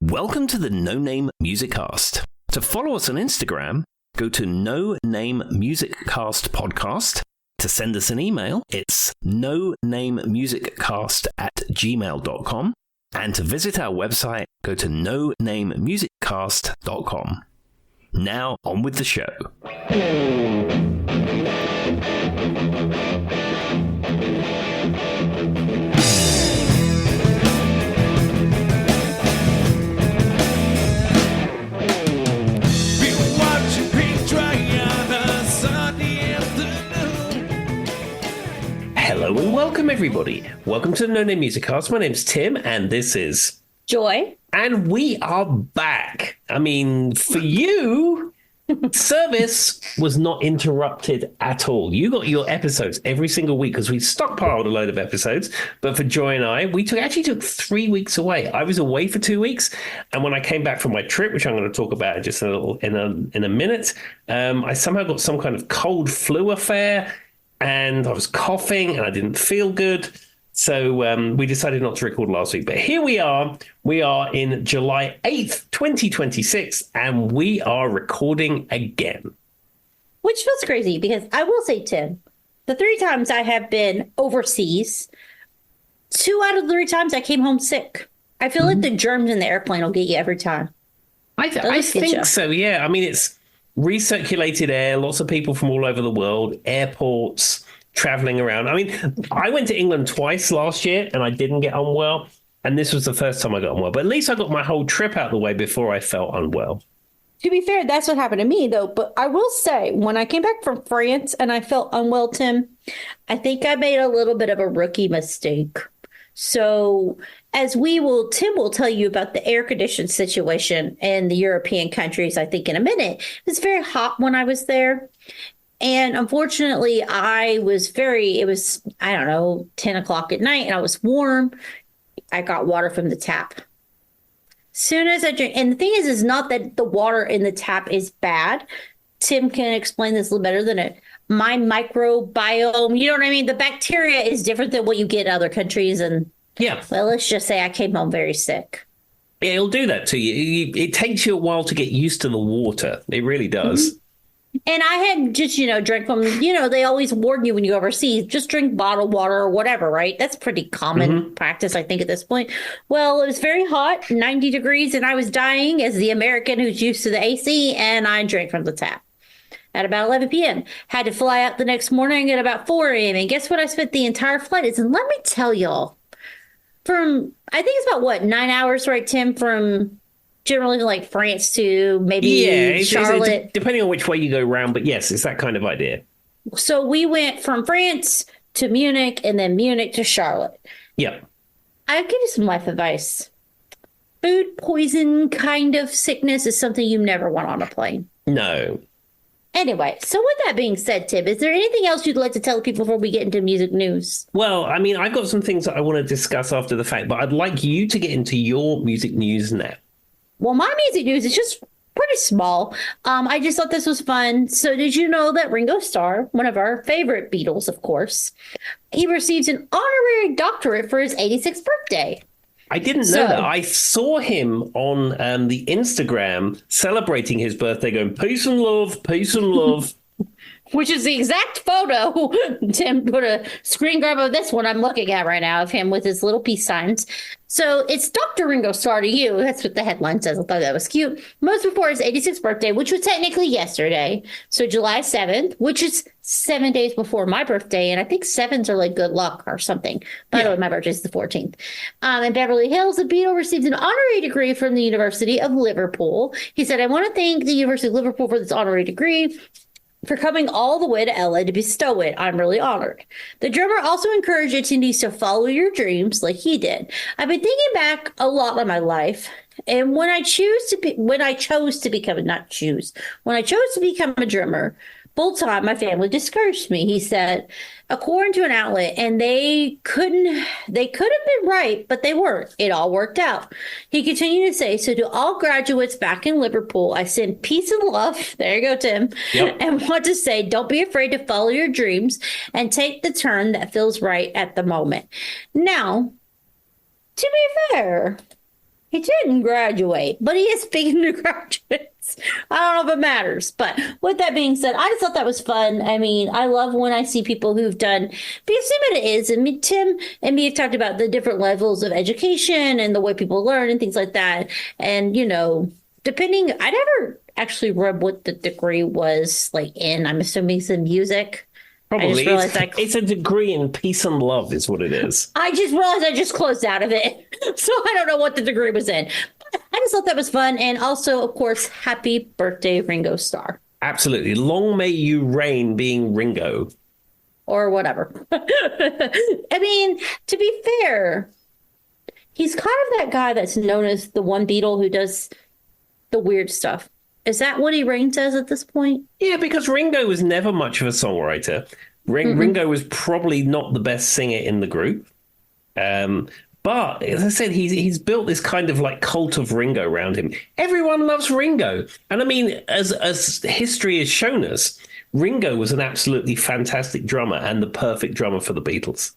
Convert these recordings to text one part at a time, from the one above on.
Welcome to the No Name Music Cast. To follow us on Instagram, go to No Name Music Cast Podcast. To send us an email, it's nonamemusiccast@gmail.com. And to visit our website, go to nonamemusiccast.com. Now, on with the show. Hello and welcome, everybody. Welcome to the No Name Music Cast. My name's Tim, and this is Joy. And we are back. I mean, for you, service was not interrupted at all. You got your episodes every single week because we stockpiled a load of episodes. But for Joy and I, we actually took 3 weeks away. I was away for 2 weeks, and when I came back from my trip, which I'm going to talk about just a little in a minute, I somehow got some kind of cold flu affair. And I was coughing and I didn't feel good. So we decided not to record last week. But here we are. We are in July 8th, 2026, and we are recording again. Which feels crazy because I will say, Tim, the 3 times I have been overseas, 2 out of the 3 times I came home sick. I feel like the germs in the airplane will get you every time. I think so, yeah. I mean, it's recirculated air, lots of people from all over the world, airports, traveling around. I mean, I went to England twice last year and I didn't get unwell. And this was the first time I got unwell. But at least I got my whole trip out of the way before I felt unwell. To be fair, that's what happened to me, though. But I will say, when I came back from France and I felt unwell, Tim, I think I made a little bit of a rookie mistake. So as Tim will tell you about the air conditioned situation in the European countries, I think in a minute. It was very hot when I was there. And unfortunately, it was, 10 o'clock at night and I was warm. I got water from the tap. Soon as I drink, and the thing is not that the water in the tap is bad. Tim can explain this a little better than it. My microbiome, you know what I mean? The bacteria is different than what you get in other countries. And yeah, well, let's just say I came home very sick. Yeah, it'll do that to you. It takes you a while to get used to the water. It really does. Mm-hmm. And I had just, drank from, they always warn you when you go overseas, just drink bottled water or whatever, right? That's pretty common practice, I think, at this point. Well, it was very hot, 90 degrees, and I was dying as the American who's used to the AC, and I drank from the tap. At about 11 p.m. Had to fly out the next morning at about 4 a.m. And guess what? I spent the entire flight is, and let me tell y'all, I think it's about 9 hours, right, Tim, from generally like France to maybe Charlotte. It's depending on which way you go around, but yes, it's that kind of idea. So we went from France to Munich and then Munich to Charlotte. Yeah. I'll give you some life advice. Food poison kind of sickness is something you never want on a plane. No. Anyway, so with that being said, Tim, is there anything else you'd like to tell people before we get into music news? Well, I mean, I've got some things that I want to discuss after the fact, but I'd like you to get into your music news now. Well, my music news is just pretty small. I just thought this was fun. So did you know that Ringo Starr, one of our favorite Beatles, of course, he received an honorary doctorate for his 86th birthday? I didn't know that. I saw him on the Instagram celebrating his birthday, going, peace and love, peace and love. Which is the exact photo. Tim put a screen grab of this one I'm looking at right now of him with his little peace signs. So it's Dr. Ringo Starr to you. That's what the headline says. I thought that was cute. Most before his 86th birthday, which was technically yesterday. So July 7th, which is 7 days before my birthday. And I think 7s are like good luck or something. By the way, my birthday is the 14th. In Beverly Hills, the Beatle received an honorary degree from the University of Liverpool. He said, I want to thank the University of Liverpool for this honorary degree, for coming all the way to LA to bestow it. I'm really honored. The drummer also encouraged attendees to follow your dreams like he did. I've been thinking back a lot on my life, and when I chose to become a drummer, full time, my family discouraged me. He said, according to an outlet, and they could have been right, but they weren't. It all worked out. He continued to say, so to all graduates back in Liverpool, I send peace and love. There you go, Tim. Yep. And want to say, don't be afraid to follow your dreams and take the turn that feels right at the moment. Now, to be fair, He didn't graduate, but he is speaking to graduates. I don't know if it matters. But with that being said, I just thought that was fun. I mean, I love when I see people who've done, because Tim it is. I mean, Tim and me have talked about the different levels of education and the way people learn and things like that. And, you know, depending, I never actually read what the degree was like in. I'm assuming it's in music. Probably. I just realized it's a degree in peace and love is what it is. I just realized I just closed out of it. So I don't know what the degree was in. But I just thought that was fun. And also, of course, happy birthday, Ringo Starr. Absolutely. Long may you reign being Ringo. Or whatever. I mean, to be fair, he's kind of that guy that's known as the one Beatle who does the weird stuff. Is that what he reigns as at this point? Yeah, because Ringo was never much of a songwriter. Ringo was probably not the best singer in the group. But as I said, he's built this kind of like cult of Ringo around him. Everyone loves Ringo. And I mean, as history has shown us, Ringo was an absolutely fantastic drummer and the perfect drummer for the Beatles.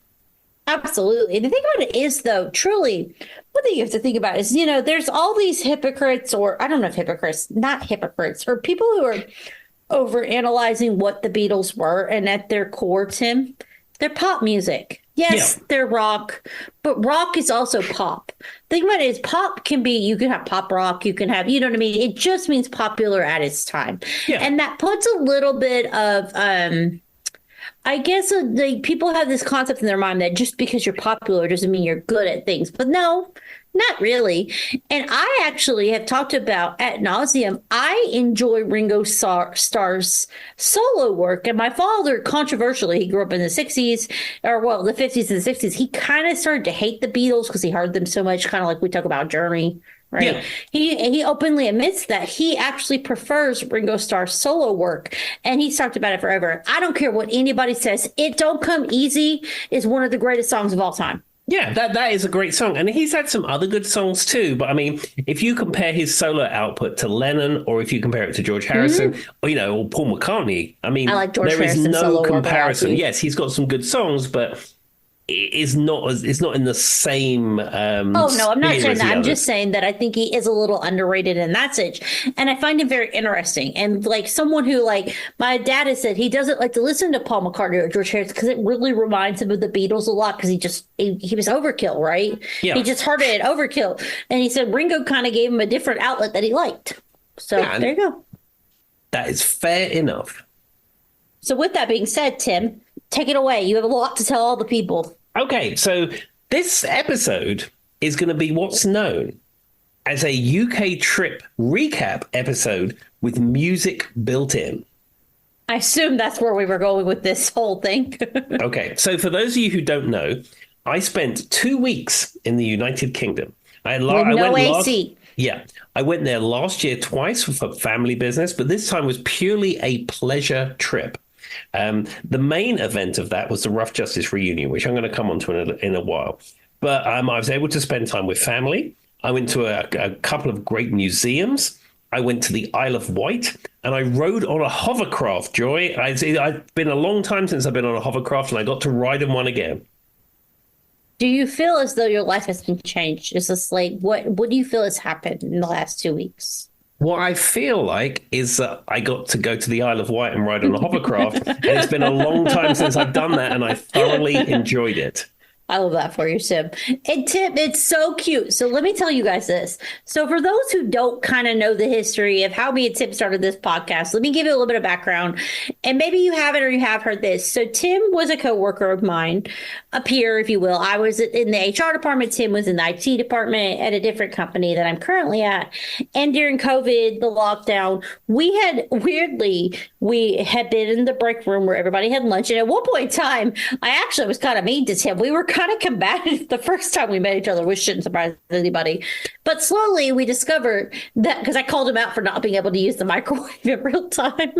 Absolutely. The thing about it is, though, truly, one thing you have to think about is, you know, there's all these hypocrites, or I don't know if hypocrites, not hypocrites, or people who are over analyzing what the Beatles were. And at their core, Tim, they're pop music. Yes, they're rock, but rock is also pop. The thing about it is pop can be, you can have pop rock, you can have, you know what I mean? It just means popular at its time. Yeah. And that puts a little bit of, I guess people have this concept in their mind that just because you're popular doesn't mean you're good at things. But no, not really. And I actually have talked about ad nauseum. I enjoy Ringo Starr's solo work. And my father, controversially, he grew up in the 60s, or well, the 50s and the 60s. He kind of started to hate the Beatles because he heard them so much, kind of like we talk about Journey. Right. Yeah. He openly admits that he actually prefers Ringo Starr's solo work, and he's talked about it forever. I don't care what anybody says. It Don't Come Easy is one of the greatest songs of all time. Yeah, that is a great song. And he's had some other good songs too. But I mean, if you compare his solo output to Lennon, or if you compare it to George Harrison, or, you know, or Paul McCartney, I mean, I like George there is no comparison. Yes, he's got some good songs, but it's not in the same oh no, I'm not saying that. I'm just saying that I think he is a little underrated in that sense, and I find him very interesting. And like someone who, like my dad has said, he doesn't like to listen to Paul McCartney or George Harrison because it really reminds him of the Beatles a lot, because he was overkill, right? Yeah. He just heard it at overkill, and he said Ringo kind of gave him a different outlet that he liked. So yeah, there you go. That is fair enough. So with that being said, Tim, take it away. You have a lot to tell all the people. Okay, so this episode is going to be what's known as a UK trip recap episode with music built in. I assume that's where we were going with this whole thing. Okay, so for those of you who don't know, I spent 2 weeks in the United Kingdom. I went AC. I went there last year twice for family business, but this time was purely a pleasure trip. The main event of that was the Rough Justice reunion, which I'm going to come on to in a while. But I was able to spend time with family. I went to a couple of great museums. I went to the Isle of Wight, and I rode on a hovercraft, Joy. I've been a long time since I've been on a hovercraft, and I got to ride in one again. Do you feel as though your life has been changed? Is this like, what do you feel has happened in the last 2 weeks? What I feel like is that I got to go to the Isle of Wight and ride on a hovercraft, and it's been a long time since I've done that, and I thoroughly enjoyed it. I love that for you, Tim. And Tim, it's so cute. So let me tell you guys this. So for those who don't kind of know the history of how me and Tim started this podcast, let me give you a little bit of background. And maybe you haven't or you have heard this. So Tim was a coworker of mine, a peer, if you will. I was in the HR department. Tim was in the IT department at a different company that I'm currently at. And during COVID, the lockdown, we had been in the break room where everybody had lunch. And at one point in time, I actually was kind of mean to Tim. We were kind of combative the first time we met each other, which shouldn't surprise anybody. But slowly we discovered that, because I called him out for not being able to use the microwave in real time.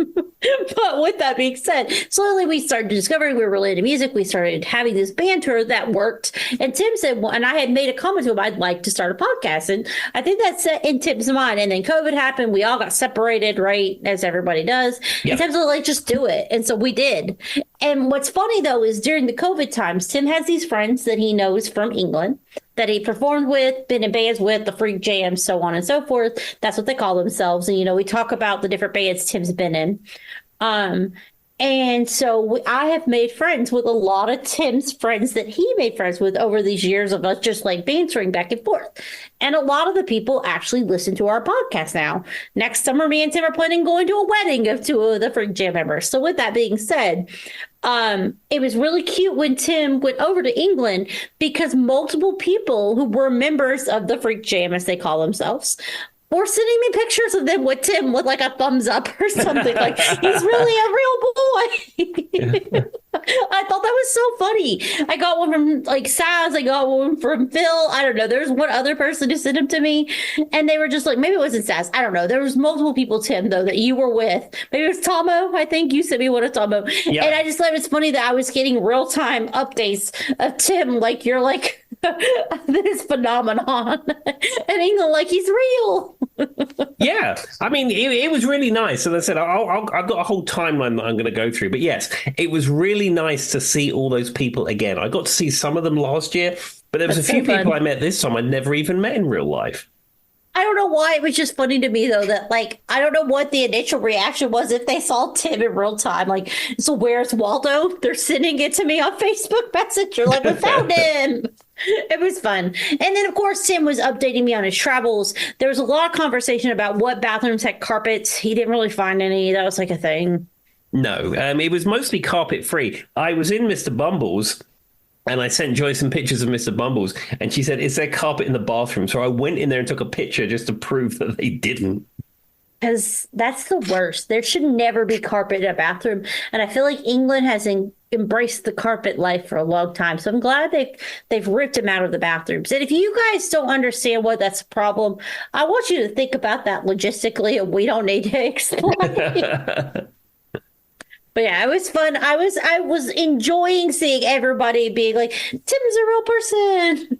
But with that being said, slowly we started discovering we were related to music. We started having this banter that worked. And Tim said, well, and I had made a comment to him, I'd like to start a podcast. And I think that's in Tim's mind. And then COVID happened. We all got separated, right? As everybody does. Yep. And Tim's like, just do it. And so we did. And what's funny, though, is during the COVID times, Tim has these friends friends that he knows from England that he performed with, been in bands with, the Freak Jam, so on and so forth. That's what they call themselves. And, we talk about the different bands Tim's been in. And so I have made friends with a lot of Tim's friends that he made friends with over these years of us just like bantering back and forth. And a lot of the people actually listen to our podcast now. Next summer, me and Tim are planning going to a wedding of two of the Freak Jam members. So with that being said, it was really cute when Tim went over to England because multiple people who were members of the Freak Jam, as they call themselves, or sending me pictures of them with Tim with like a thumbs up or something. Like, he's really a real boy. I thought that was so funny. I got one from like Saz. I got one from Phil. I don't know. There's one other person who sent them to me. And they were just like, maybe it wasn't Saz. I don't know. There was multiple people, Tim, though, that you were with. Maybe it was Tomo. I think you sent me one of Tomo. Yeah. And I just thought it was funny that I was getting real-time updates of Tim. Like, you're like, this phenomenon. And England, like, he's real. Yeah, I mean, it was really nice. As I said, I've got a whole timeline that I'm going to go through. But yes, it was really nice to see all those people again. I got to see some of them last year, but there was a few people I met this time I'd never even met in real life. I don't know why. It was just funny to me, though, that, like, I don't know what the initial reaction was if they saw Tim in real time. Like, so where's Waldo? They're sending it to me on Facebook Messenger. Like, we found him. It was fun. And then, of course, Tim was updating me on his travels. There was a lot of conversation about what bathrooms had carpets. He didn't really find any. That was like a thing. No, it was mostly carpet free. I was in Mr. Bumble's. And I sent Joy some pictures of Mr. Bumble's, and she said, is there carpet in the bathroom? So I went in there and took a picture just to prove that they didn't. Because that's the worst. There should never be carpet in a bathroom. And I feel like England has embraced the carpet life for a long time. So I'm glad they've ripped them out of the bathrooms. And if you guys don't understand what that's a problem, I want you to think about that logistically, and we don't need to explain. But yeah, it was fun. I was enjoying seeing everybody being like, Tim's a real person.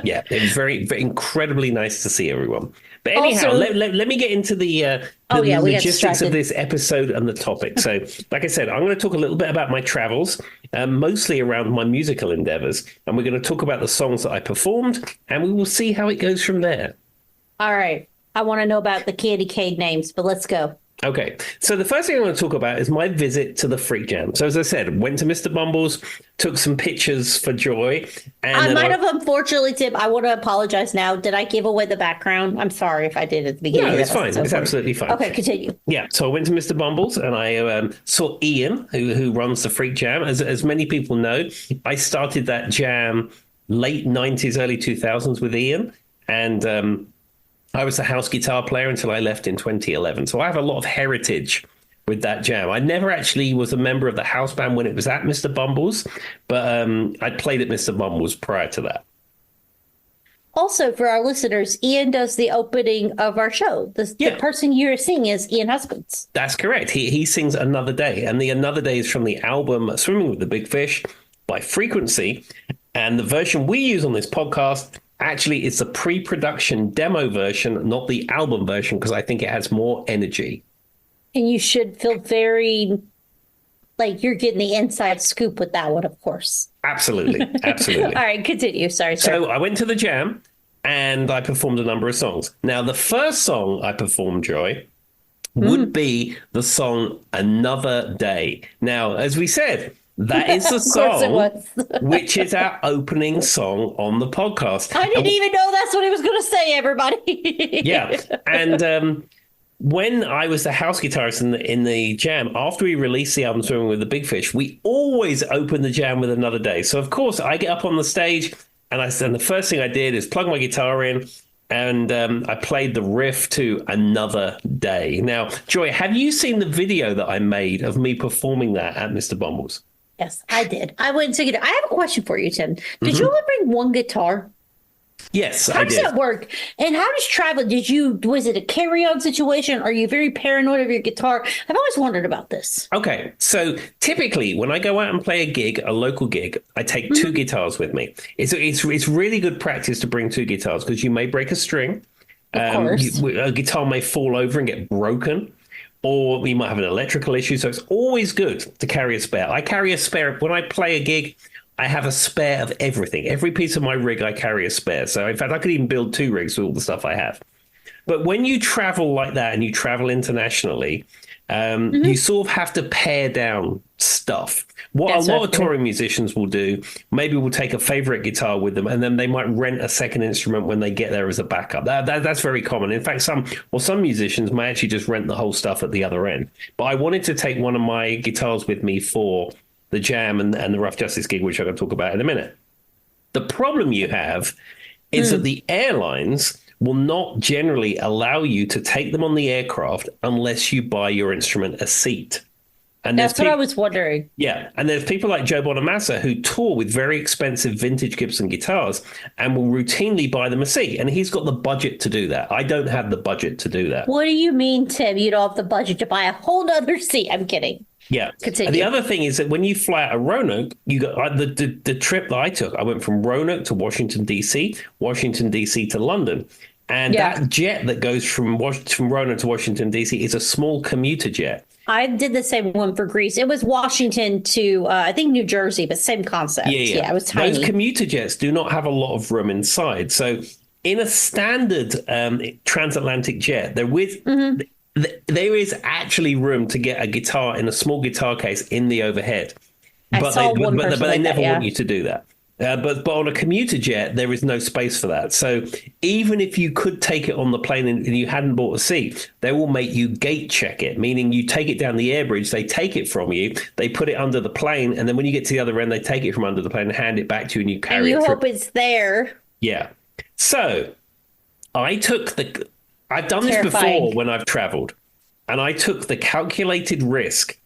Yeah, it was very, very incredibly nice to see everyone. But anyhow, also, let me get into the logistics of this episode and the topic. So, like I said, I'm going to talk a little bit about my travels, mostly around my musical endeavors. And we're going to talk about the songs that I performed, and we will see how it goes from there. All right. I want to know about the candy cane names, but let's go. Okay, so the first thing I want to talk about is my visit to the Freak Jam. So as I said, went to Mr. Bumble's, took some pictures for Joy. And I might have, unfortunately, Tim, I want to apologize now. Did I give away the background? I'm sorry if I did at the beginning. No, it's fine. It's absolutely fine. Okay, continue. Yeah, so I went to Mr. Bumble's and I saw Ian, who runs the Freak Jam. As many people know, I started that jam late 90s, early 2000s with Ian. And I was the house guitar player until I left in 2011. So I have a lot of heritage with that jam. I never actually was a member of the house band when it was at Mr. Bumble's, but I played at Mr. Bumble's prior to that. Also, for our listeners, Ian does the opening of our show. The person you're seeing is Ian Husbands. That's correct. He sings Another Day, and the Another Day is from the album Swimming with the Big Fish by Frequency. And the version we use on this podcast actually it's the pre-production demo version, not the album version, because I think it has more energy. And you should feel very like you're getting the inside scoop with that one, of course. Absolutely. Absolutely. All right, continue. Sorry. So I went to the jam and I performed a number of songs. Now, the first song I performed, Joy, would be the song Another Day. Now, as we said, that is the song which is our opening song on the podcast. I didn't even know that's what he was going to say, everybody. Yeah. And when I was the house guitarist in the jam, after we released the album Swimming with the Big Fish, we always open the jam with Another Day. So, of course, I get up on the stage and the first thing I did is plug my guitar in and I played the riff to Another Day. Now, Joy, have you seen the video that I made of me performing that at Mr. Bumble's? Yes, I did. I went to get it. I have a question for you, Tim. Did you only bring one guitar? Yes, I did. How does that work? And how does travel? Was it a carry-on situation? Are you very paranoid of your guitar? I've always wondered about this. Okay, so typically when I go out and play a local gig, I take two guitars with me. It's really good practice to bring two guitars because you may break a string. Of course. A guitar may fall over and get broken. Or you might have an electrical issue. So it's always good to carry a spare. I carry a spare. When I play a gig, I have a spare of everything. Every piece of my rig, I carry a spare. So in fact, I could even build 2 rigs with all the stuff I have. But when you travel like that and you travel internationally, you sort of have to pare down stuff. What a lot of touring musicians will do, maybe will take a favorite guitar with them, and then they might rent a second instrument when they get there as a backup. That's very common. In fact, some musicians might actually just rent the whole stuff at the other end. But I wanted to take one of my guitars with me for the Jam and the Rough Justice gig, which I'm going to talk about in a minute. The problem you have is that the airlines will not generally allow you to take them on the aircraft unless you buy your instrument a seat. And that's what I was wondering. Yeah. And there's people like Joe Bonamassa who tour with very expensive vintage Gibson guitars and will routinely buy them a seat. And he's got the budget to do that. I don't have the budget to do that. What do you mean, Tim? You don't have the budget to buy a whole other seat? I'm kidding. Yeah. Continue. And the other thing is that when you fly out of Roanoke, you got the trip that I took. I went from Roanoke to Washington, D.C., Washington, D.C. to London. And that jet that goes from Roanoke to Washington, D.C. is a small commuter jet. I did the same one for Greece. It was Washington to, I think, New Jersey, but same concept. Yeah, it was tiny. Those commuter jets do not have a lot of room inside. So in a standard transatlantic jet, there is actually room to get a guitar in a small guitar case in the overhead. But they never want you to do that. But on a commuter jet, there is no space for that. So even if you could take it on the plane and you hadn't bought a seat, they will make you gate check it, meaning you take it down the air bridge, they take it from you, they put it under the plane, and then when you get to the other end, they take it from under the plane and hand it back to you, and you carry it. And you hope it's there. Yeah. So I've done this before when I've traveled, and I took the calculated risk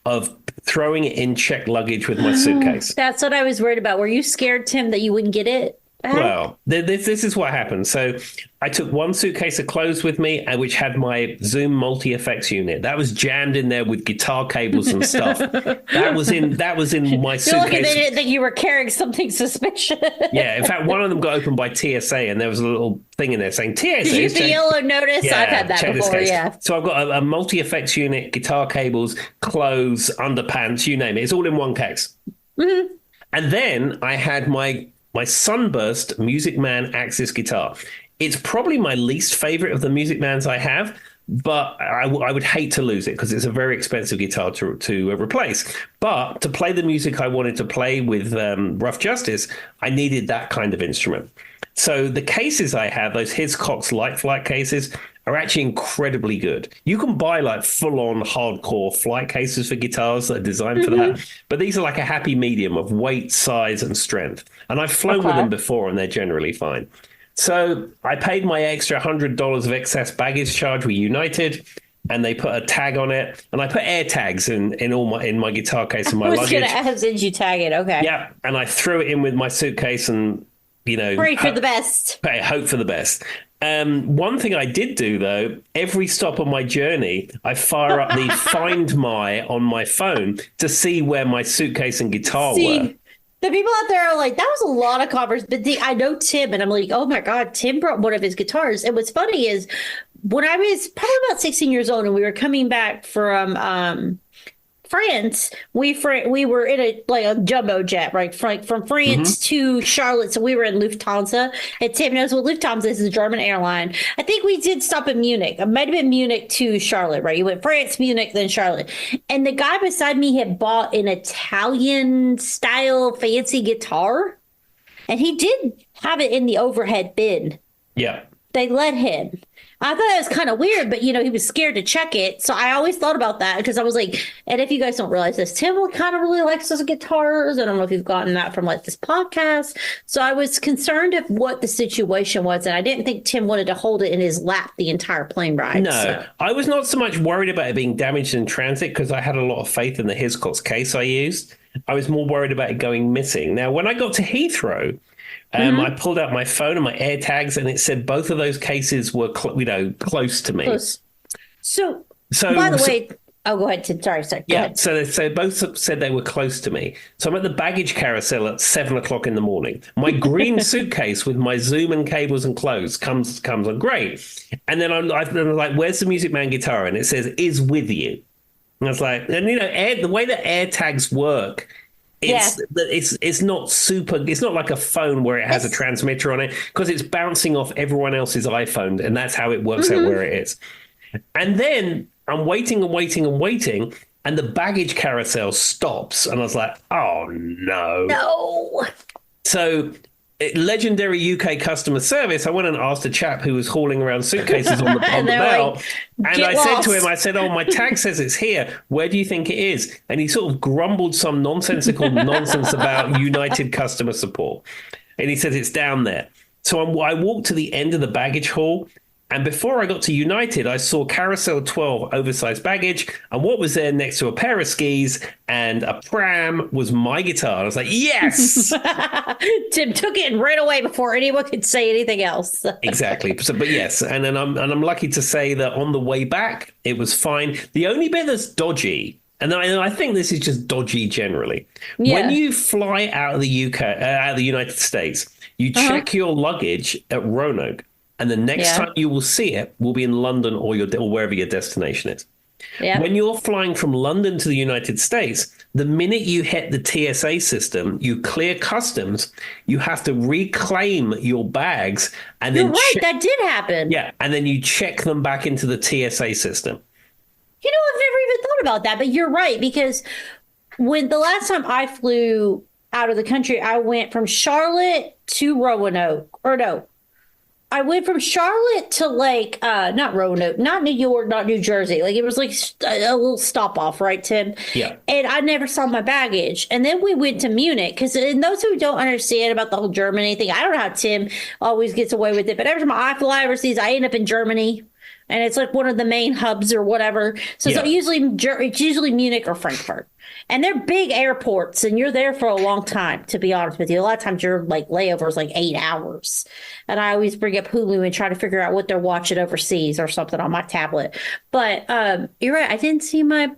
of throwing it in checked luggage with my suitcase. That's what I was worried about. Were you scared, Tim, that you wouldn't get it back? Well, this is what happened. So I took one suitcase of clothes with me, which had my Zoom multi-effects unit. That was jammed in there with guitar cables and stuff. That was in my suitcase. Lucky they didn't think you were carrying something suspicious. Yeah, in fact, one of them got opened by TSA, and there was a little thing in there saying TSA. Did you get the yellow notice? Yeah, I've had that before. Yeah. So I've got a multi-effects unit, guitar cables, clothes, underpants, you name it. It's all in one case. Mm-hmm. And then I had my Sunburst Music Man Axis guitar. It's probably my least favorite of the Music Mans I have, but I would hate to lose it because it's a very expensive guitar to replace. But to play the music I wanted to play with Rough Justice, I needed that kind of instrument. So the cases I have, those Hiscox Light Flight cases, are actually incredibly good. You can buy like full-on hardcore flight cases for guitars that are designed for that, but these are like a happy medium of weight, size, and strength. And I've flown with them before, and they're generally fine. So I paid my extra $100 of excess baggage charge with United, and they put a tag on it, and I put air tags in my guitar case and my luggage. I was going to ask, did you tag it? Okay. Yeah, and I threw it in with my suitcase and, pray for the best. Hope for the best. One thing I did do, though, every stop on my journey, I fire up the Find My on my phone to see where my suitcase and guitar were. The people out there are like, that was a lot of converse. But I know Tim, and I'm like, oh my God, Tim brought one of his guitars. And what's funny is when I was probably about 16 years old and we were coming back from France, we were in a jumbo jet, right? From France to Charlotte. So we were in Lufthansa. And Tim knows what Lufthansa is, a German airline. I think we did stop in Munich. It might have been Munich to Charlotte, right? You went France, Munich, then Charlotte. And the guy beside me had bought an Italian style fancy guitar. And he did have it in the overhead bin. Yeah. They let him. I thought that was kind of weird, but, he was scared to check it. So I always thought about that because I was like, and if you guys don't realize this, Tim kind of really likes those guitars. I don't know if you've gotten that from this podcast. So I was concerned of what the situation was. And I didn't think Tim wanted to hold it in his lap the entire plane ride. No, I was not so much worried about it being damaged in transit because I had a lot of faith in the Hiscox case I used. I was more worried about it going missing. Now, when I got to Heathrow, I pulled out my phone and my air tags, and it said both of those cases were, close to me. Close. So by the way, go ahead, Tim. Sorry. Go ahead. So both said they were close to me. So I'm at the baggage carousel at 7:00 in the morning. My green suitcase with my Zoom and cables and clothes comes on. Great. And then I'm like, where's the Music Man guitar? And it says, is with you. And I was like, and the way that air tags work Yeah. It's not super. It's not like a phone where it has a It's transmitter on it because it's bouncing off everyone else's iPhone, and that's how it works out mhm. where it is. And then I'm waiting and waiting and waiting, and the baggage carousel stops, and I was like, "Oh no!" No. So, legendary UK customer service, I went and asked a chap who was hauling around suitcases on the And they're belt. like, And get I said to lost. him, I said, "Oh, my tag says it's here. Where do you think it is?" And he sort of grumbled some nonsensical nonsense about United customer support. And he says it's down there. So I walked to the end of the baggage hall. And before I got to United, I saw Carousel 12 oversized baggage. And what was there next to a pair of skis and a pram was my guitar. I was like, yes! Tim took it right away before anyone could say anything else. Exactly. So, but yes, and then I'm lucky to say that on the way back, it was fine. The only bit that's dodgy, and I think this is just dodgy generally, when Yeah. you fly out of the UK, out of the United States, you check your luggage at Roanoke. And the next Yeah. time you will see it will be in London or wherever your destination is. Yeah. When you're flying from London to the United States, the minute you hit the TSA system, you clear customs, you have to reclaim your bags and You're then right. That did happen. yeah, and then you check them back into the TSA system. You know, I've never even thought about that, but you're right, because when the last time I flew out of the country, I went from Charlotte to Roanoke, or no, I went from Charlotte to like not Roanoke, not New York, not New Jersey. Like it was like a little stop off, right, Tim? Yeah. And I never saw my baggage. And then we went to Munich because, and those who don't understand about the whole Germany thing, I don't know how Tim always gets away with it, but every time I fly overseas, I end up in Germany. And it's like one of the main hubs or whatever. So, Yeah. it's usually Munich or Frankfurt. And they're big airports, and you're there for a long time, to be honest with you. A lot of times your like layover is like 8 hours. And I always bring up Hulu and try to figure out what they're watching overseas or something on my tablet. But you're right. I didn't see my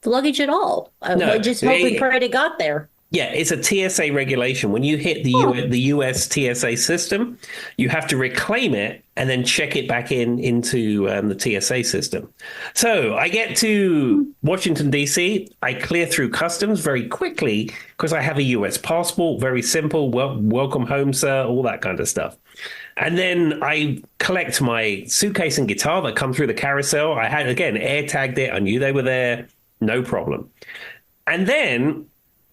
luggage at all. No, I just hoping pray it got there. Yeah, it's a TSA regulation. When you hit the US TSA system, you have to reclaim it and then check it back into the TSA system. So I get to Washington, D.C. I clear through customs very quickly because I have a US passport. Very simple. Welcome home, sir. All that kind of stuff. And then I collect my suitcase and guitar that come through the carousel. I had, again, air tagged it. I knew they were there. No problem. And then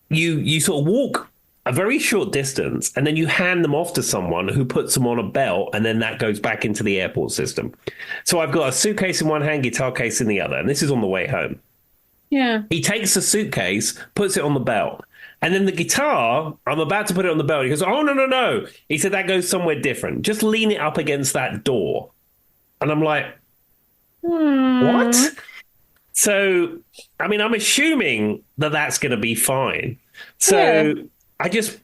you sort of walk a very short distance and then you hand them off to someone who puts them on a belt, and then that goes back into the airport system. So I've got a suitcase in one hand, guitar case in the other, and this is on the way home. Yeah. He takes the suitcase, puts it on the belt, and then the guitar, I'm about to put it on the belt. He goes, "Oh, no, no, no." He said, "That goes somewhere different. Just lean it up against that door." And I'm like, what? So, I mean, I'm assuming that that's going to be fine. So Yeah. I just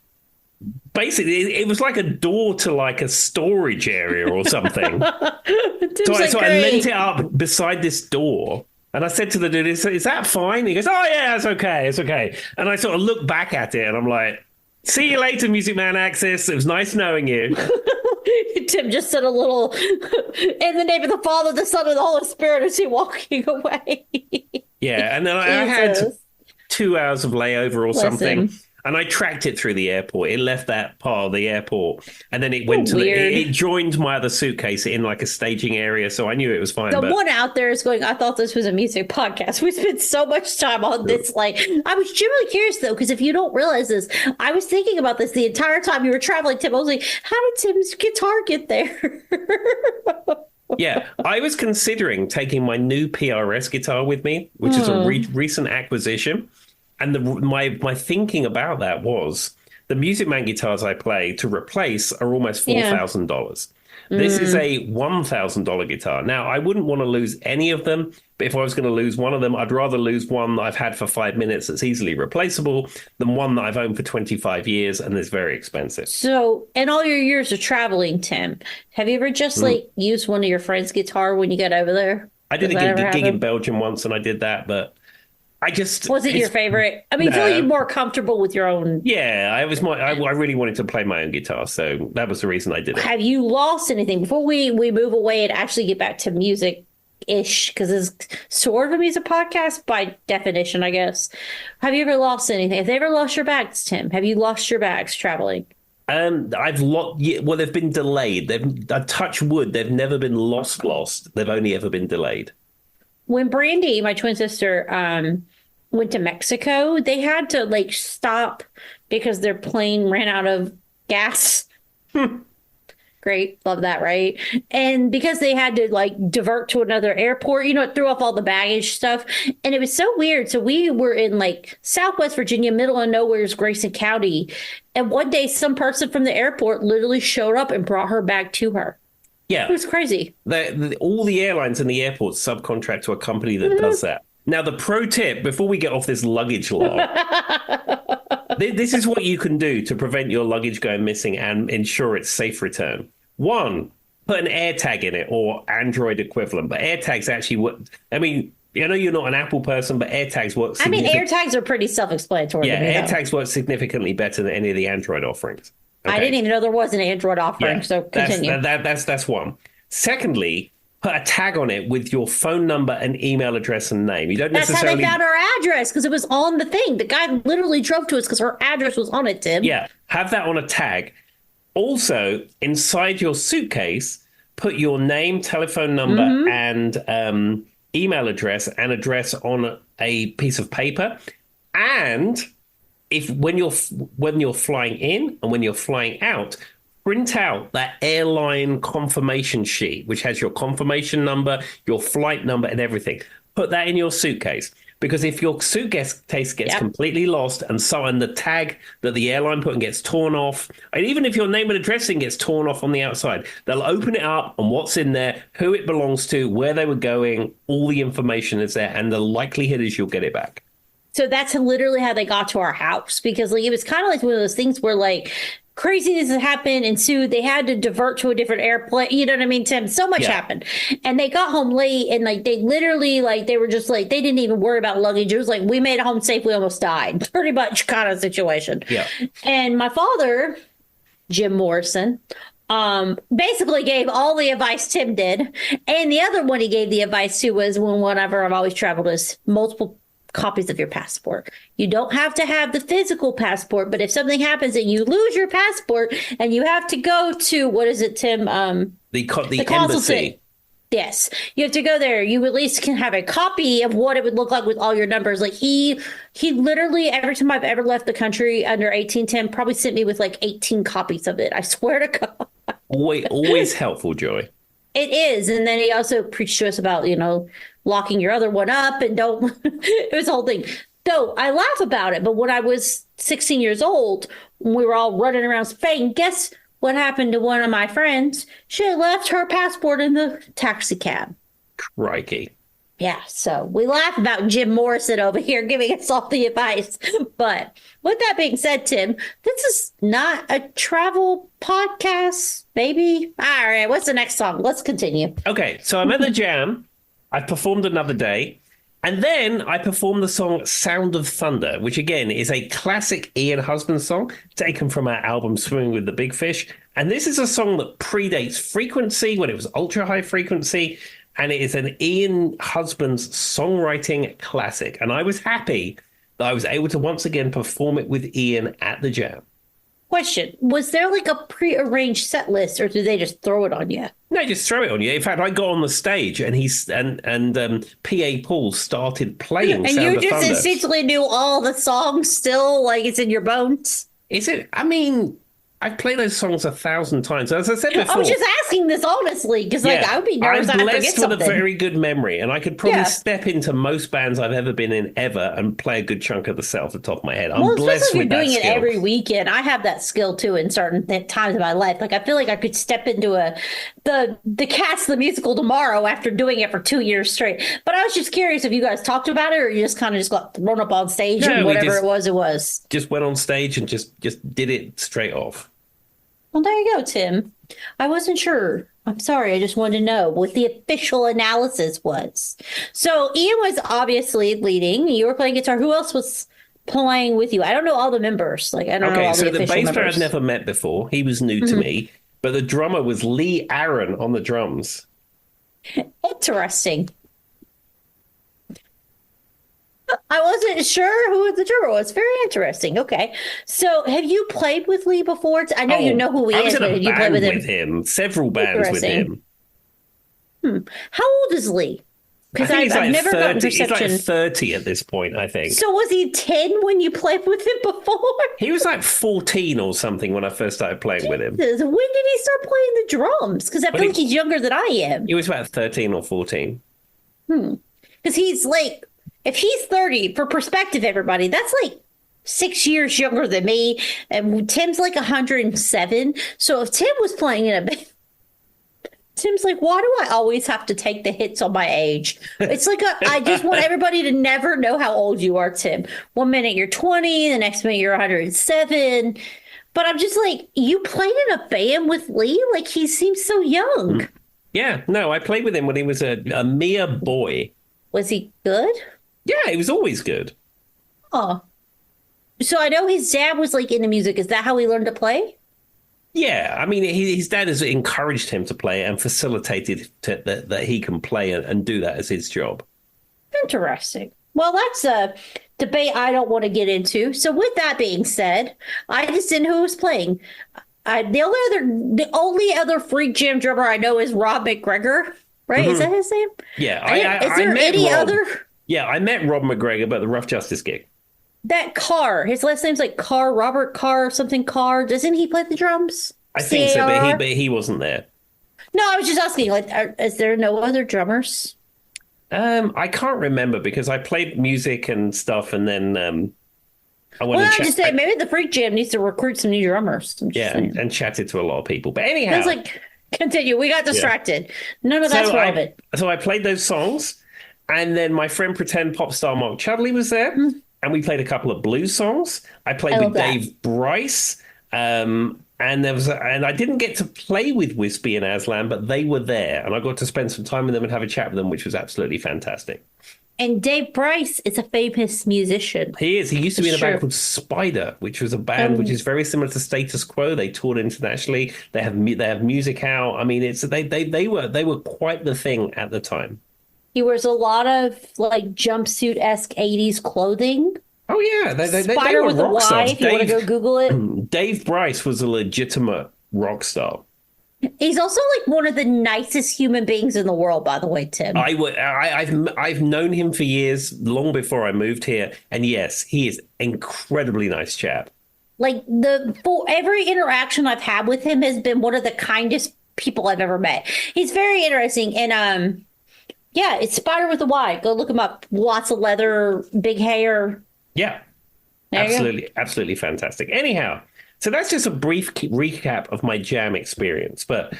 basically, it was like a door to like a storage area or something. So I lent it up beside this door. And I said to the dude, is that fine? He goes, "Oh, yeah, it's okay. It's okay." And I sort of look back at it and I'm like, "See you later, Music Man Axis. It was nice knowing you." Tim just said a little, "In the name of the Father, the Son, and the Holy Spirit," as he walking away. Yeah. And then I had Jesus. 2 hours of layover or something. Listen. And I tracked it through the airport. It left that part of the airport, and then it went to Weird. it joined my other suitcase in like a staging area, so I knew it was fine. The But one out there is going, "I thought this was a music podcast." We spent so much time on this. Like, I was genuinely curious though, because if you don't realize this, I was thinking about this the entire time you were traveling, Tim. I was like, how did Tim's guitar get there? yeah, I was considering taking my new PRS guitar with me, which is a recent acquisition. And my thinking about that was the Music Man guitars I play to replace are almost $4,000. This is a $1,000 guitar. Now, I wouldn't want to lose any of them, but if I was going to lose one of them, I'd rather lose one that I've had for 5 minutes that's easily replaceable than one that I've owned for 25 years and is very expensive. So, in all your years of traveling, Tim, have you ever just like used one of your friend's guitar when you got over there? I did Does a that ever gig in happen? Belgium once, and I did that, but I just Was it your favorite? I mean, I feel like you're more comfortable with your own. Yeah, I really wanted to play my own guitar, so that was the reason I did it. Have you lost anything before we move away and actually get back to music ish because it's sort of a music podcast by definition, I guess. Have you ever lost anything? Have they ever lost your bags, Tim? Have you lost your bags traveling? I've lost. Yeah, well, they've been delayed. I touch wood. They've never been lost. They've only ever been delayed. When Brandy, my twin sister, went to Mexico, they had to like stop because their plane ran out of gas. Great. Love that, right? And because they had to like divert to another airport, it threw off all the baggage stuff. And it was so weird. So we were in like Southwest Virginia, middle of nowhere's Grayson County. And one day some person from the airport literally showed up and brought her bag to her. Yeah. It was crazy. All the airlines and the airports subcontract to a company that does that. Now, the pro tip, before we get off this luggage law, this is what you can do to prevent your luggage going missing and ensure its safe return. One, put an AirTag in it or Android equivalent. But AirTags actually work. I mean, I know you're not an Apple person, but AirTags work. I mean, AirTags are pretty self-explanatory. Yeah, AirTags work significantly better than any of the Android offerings. Okay. I didn't even know there was an Android offering, so continue. That's one. Secondly, put a tag on it with your phone number and email address and name. You don't necessarily... That's how they found our address, because it was on the thing. The guy literally drove to us because her address was on it, Tim. Yeah, have that on a tag. Also, inside your suitcase, put your name, telephone number, and email address on a piece of paper. And when you're flying in and when you're flying out, print out that airline confirmation sheet, which has your confirmation number, your flight number, and everything. Put that in your suitcase. Because if your suitcase gets completely lost and the tag that the airline put in gets torn off, and even if your name and addressing gets torn off on the outside, they'll open it up and what's in there, who it belongs to, where they were going, all the information is there, and the likelihood is you'll get it back. So that's literally how they got to our house, because like it was kind of like one of those things where like craziness had happened and so they had to divert to a different airplane. You know what I mean, Tim? So much happened. And they got home late and like they literally like they were just like they didn't even worry about luggage. It was like we made it home safe, we almost died. Pretty much kind of situation. Yeah. And my father, Jim Morrison, basically gave all the advice Tim did. And the other one he gave the advice to was whenever I've always traveled is multiple copies of your passport. You don't have to have the physical passport, but if something happens and you lose your passport and you have to go to, what is it, Tim? The embassy. Yes. You have to go there. You at least can have a copy of what it would look like with all your numbers. Like he literally, every time I've ever left the country under 18, Tim probably sent me with like 18 copies of it. I swear to God. Always helpful, Joy. It is. And then he also preached to us about, locking your other one up and don't. It was a whole thing. So I laugh about it. But when I was 16 years old, when we were all running around Spain, guess what happened to one of my friends? She had left her passport in the taxi cab. Crikey. Yeah, so we laugh about Jim Morrison over here giving us all the advice. But with that being said, Tim, this is not a travel podcast, baby. All right, what's the next song? Let's continue. Okay, so I'm at the Jam. I've performed Another Day. And then I performed the song Sound of Thunder, which again is a classic Ian Husband song taken from our album Swimming with the Big Fish. And this is a song that predates Frequency when it was ultra high frequency. And it is an Ian Husband's songwriting classic. And I was happy that I was able to once again perform it with Ian at the Jam. Question, was there like a prearranged set list or did they just throw it on you? No, just throw it on you. In fact, I got on the stage and PA Paul started playing and Sound you of just Thunder. instinctively knew all the songs still, like it's in your bones? Is it? I mean, I've played those songs 1,000 times. As I said before, I was just asking this honestly because I would be nervous I'm I'd forget blessed something. with a very good memory, and I could probably step into most bands I've ever been in ever and play a good chunk of the set off the top of my head. I'm blessed with that skill. You're doing it every weekend. I have that skill too in certain times of my life. Like I feel like I could step into the Cats the musical tomorrow after doing it for 2 years straight. But I was just curious if you guys talked about it or you just kind of just got thrown up on stage and whatever it was. Just went on stage and just did it straight off. Well, there you go, Tim. I wasn't sure. I'm sorry. I just wanted to know what the official analysis was. So Ian was obviously leading. You were playing guitar. Who else was playing with you? I don't know all the members. Like I don't know all the official members. Okay, so the bass player I'd never met before. He was new to me. But the drummer was Lee Aaron on the drums. And Interesting. I wasn't sure who the drummer was. Very interesting. Okay. So have you played with Lee before? I know you know who he I was is, in but a have you played band with him? several bands with him. How old is Lee? I Because think he's I've like never gotten 30. He's perception. like 30 at this point, I think. So was he 10 when you played with him before? He was like 14 or something when I first started playing with him. Jesus, when did he start playing the drums? Because I When feel like he's younger than I am. he was about 13 or 14. Because he's like, if he's 30, for perspective, everybody, that's like 6 years younger than me. And Tim's like 107. So if Tim was playing in a band, Tim's like, why do I always have to take the hits on my age? It's like, I just want everybody to never know how old you are, Tim. 1 minute you're 20, the next minute you're 107. But I'm just like, you played in a band with Lee? Like, he seems so young. Yeah, no, I played with him when he was a mere boy. Was he good? Yeah, he was always good. Oh. So I know his dad was like into music. Is that how he learned to play? Yeah, I mean, his dad has encouraged him to play and facilitated that he can play and do that as his job. Interesting. Well, that's a debate I don't want to get into. So with that being said, I just didn't know who was playing. The only other Freak Jam drummer I know is Rob McGregor. Right? Is that his name? Yeah, is there met any Rob. other? Yeah, I met Rob McGregor at the Rough Justice gig. That Carr. His last name's like Carr, Robert Carr, something Carr. Doesn't he play the drums? I think so, C-A-R-R? but he wasn't there. No, I was just asking. Like, is there no other drummers? I can't remember because I played music and stuff, and then I went Well, and I'm just saying, maybe the Freak Jam needs to recruit some new drummers. and chatted to a lot of people. But anyhow, I was like, continue. We got distracted. None of that's relevant. So I played those songs, and then my friend pretend pop star Mark Chudley was there, and we played a couple of blues songs. I played with Dave Bryce, and I didn't get to play with Wispy and Aslan, but they were there, and I got to spend some time with them and have a chat with them, which was absolutely fantastic. And Dave Bryce is a famous musician. He is. He used to be in a band called Spider, which was a band which is very similar to Status Quo. They toured internationally. They have music out. I mean, they were quite the thing at the time. He wears a lot of like jumpsuit-esque 80s clothing. Oh yeah, they Spider were with a rock Y. stars. If you want to go Google it. Dave Bryce was a legitimate rock star. He's also like one of the nicest human beings in the world, by the way, Tim. I've known him for years, long before I moved here, and yes, he is incredibly nice chap. Like every interaction I've had with him has been one of the kindest people I've ever met. He's very interesting, and yeah, it's Spider with a Y. Go look him up. Lots of leather, big hair. Yeah, absolutely fantastic. Anyhow. So that's just a brief recap of my jam experience, but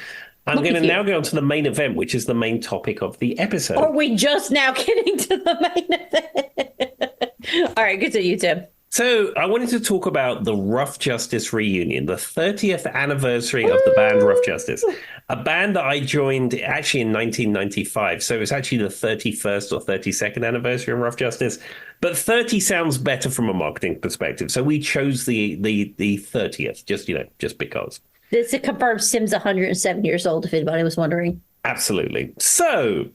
I'm going to now go on to the main event, which is the main topic of the episode. Are we just now getting to the main event? All right, good to you, Tim. So I wanted to talk about the Rough Justice reunion, the 30th anniversary of the band Rough Justice, a band that I joined actually in 1995. So it's actually the 31st or 32nd anniversary of Rough Justice. But 30 sounds better from a marketing perspective. So we chose the 30th, just because. This confirms Tim's 107 years old, if anybody was wondering. Absolutely. So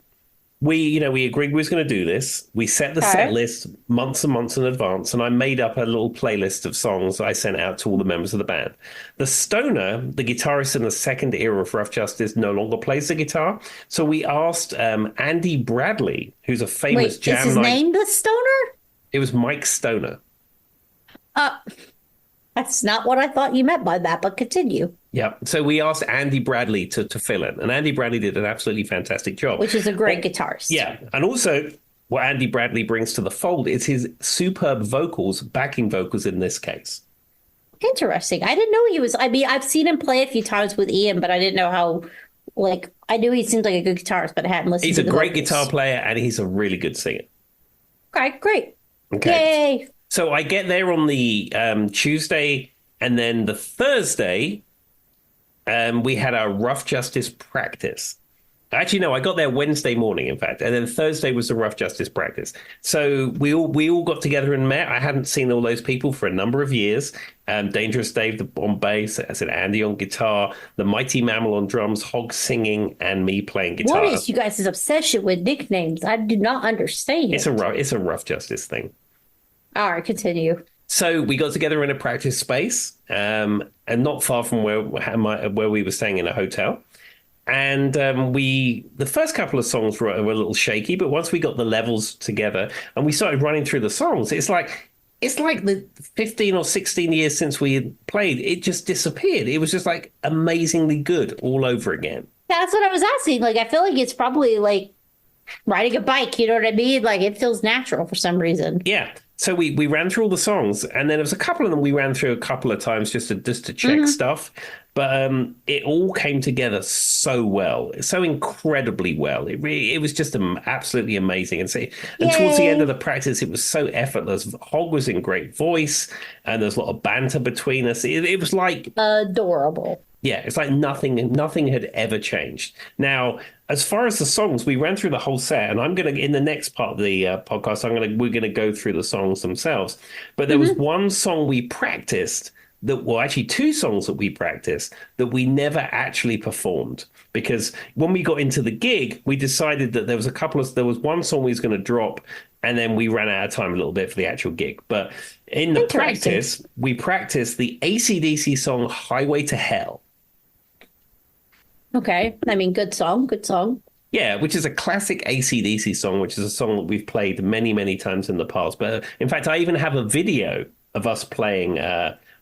we agreed we was going to do this. We set the set list months and months in advance, and I made up a little playlist of songs I sent out to all the members of the band. The Stoner, the guitarist in the second era of Rough Justice, no longer plays the guitar. So we asked Andy Bradley, who's a famous jam. Is his name the Stoner? It was Mike Stoner. That's not what I thought you meant by that, but continue. Yeah. So we asked Andy Bradley to fill in, and Andy Bradley did an absolutely fantastic job. Which is a great guitarist. Yeah. And also, what Andy Bradley brings to the fold is his superb vocals, backing vocals in this case. Interesting. I didn't know he was. I mean, I've seen him play a few times with Ian, but I didn't know how. Like, I knew he seemed like a good guitarist, but I hadn't listened to the vocals. He's a great guitar player, and he's a really good singer. Okay, great. Okay. Yay. So I get there on the Tuesday, and then the Thursday, we had our Rough Justice practice. Actually, no, I got there Wednesday morning, in fact, and then Thursday was the Rough Justice practice. So we all got together and met. I hadn't seen all those people for a number of years. Dangerous Dave on bass, I said Andy on guitar, the Mighty Mammal on drums, Hog singing, and me playing What guitar. is you guys' obsession with nicknames? I do not understand. It's a Rough Justice thing. All right, continue. So we got together in a practice space, and not far from where we were staying in a hotel. And the first couple of songs were a little shaky, but once we got the levels together and we started running through the songs, it's like the 15 or 16 years since we had played, it just disappeared. It was just like amazingly good all over again. That's what I was asking. Like, I feel like it's probably like riding a bike. You know what I mean? Like, it feels natural for some reason. Yeah. So we ran through all the songs, and then there was a couple of them we ran through a couple of times just to check stuff. But it all came together so well, so incredibly well. It was just absolutely amazing. And towards the end of the practice, it was so effortless. Hog was in great voice, and there's a lot of banter between us. It was like adorable. Yeah, it's like nothing had ever changed. Now, as far as the songs, we ran through the whole set, and I'm gonna in the next part of the podcast, we're gonna go through the songs themselves. But there was one song we practiced actually two songs that we practiced that we never actually performed, because when we got into the gig, we decided that there was one song we was going to drop, and then we ran out of time a little bit for the actual gig. But in the practice, we practiced the AC/DC song "Highway to Hell." Okay. I mean, good song, good song. Yeah, which is a classic AC/DC song, which is a song that we've played many, many times in the past. But in fact, I even have a video of us playing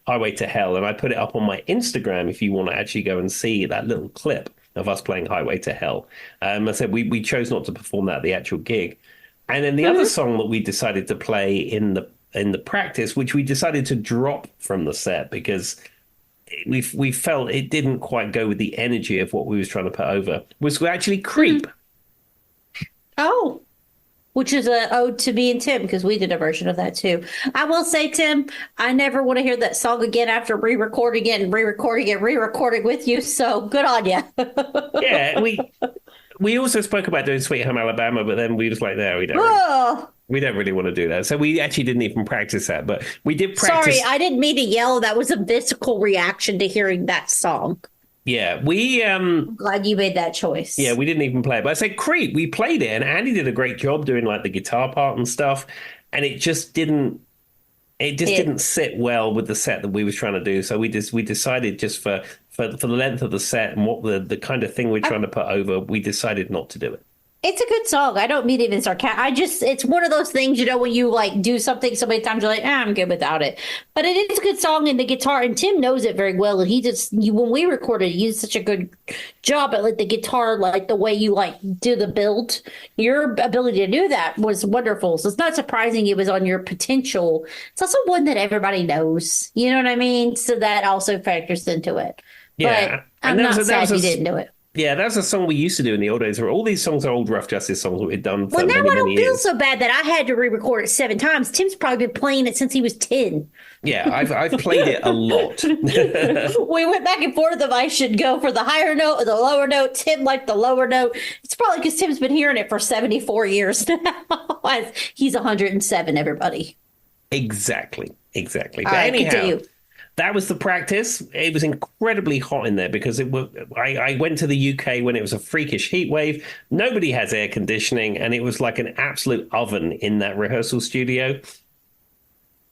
Highway to Hell, and I put it up on my Instagram if you want to actually go and see that little clip of us playing Highway to Hell. I said we chose not to perform that at the actual gig. And then the other song that we decided to play in the practice, which we decided to drop from the set because we felt it didn't quite go with the energy of what we was trying to put over, was actually Creep. Oh, which is an ode to me and Tim, because we did a version of that too. I will say, Tim, I never want to hear that song again after re-recording it and re-recording it, re-recording with you. So good on you. Yeah, we also spoke about doing Sweet Home Alabama, but then we was like, no, we don't really want to do that. So we actually didn't even practice that, but we did practice. Sorry, I didn't mean to yell. That was a physical reaction to hearing that song. Yeah, I'm glad you made that choice. Yeah, we didn't even play it. But I said Creep, we played it, and Andy did a great job doing like the guitar part and stuff, and it just didn't sit well with the set that we was trying to do. So we decided just for the length of the set and what the kind of thing we're trying to put over, we decided not to do it. It's a good song. I don't mean it in sarcasm. It's one of those things, when you like do something so many times, you're like, I'm good without it. But it is a good song, and the guitar, and Tim knows it very well. And when we recorded, he did such a good job at like the guitar, like the way you like do the build. Your ability to do that was wonderful. So it's not surprising it was on your potential. It's also one that everybody knows. You know what I mean? So that also factors into it. Yeah, but I'm not sad you didn't do it. Yeah, that's a song we used to do in the old days. All these songs are old Rough Justice songs that we've done for now many, I don't many feel years. so bad that I had to re-record it 7 times. Tim's probably been playing it since he was 10. Yeah, I've played it a lot. We went back and forth if I should go for the higher note or the lower note. Tim liked the lower note. It's probably because Tim's been hearing it for 74 years now. He's 107, everybody. Exactly. But All right, anyhow, continue. That was the practice. It was incredibly hot in there because I went to the UK when it was a freakish heat wave. Nobody has air conditioning, and it was like an absolute oven in that rehearsal studio.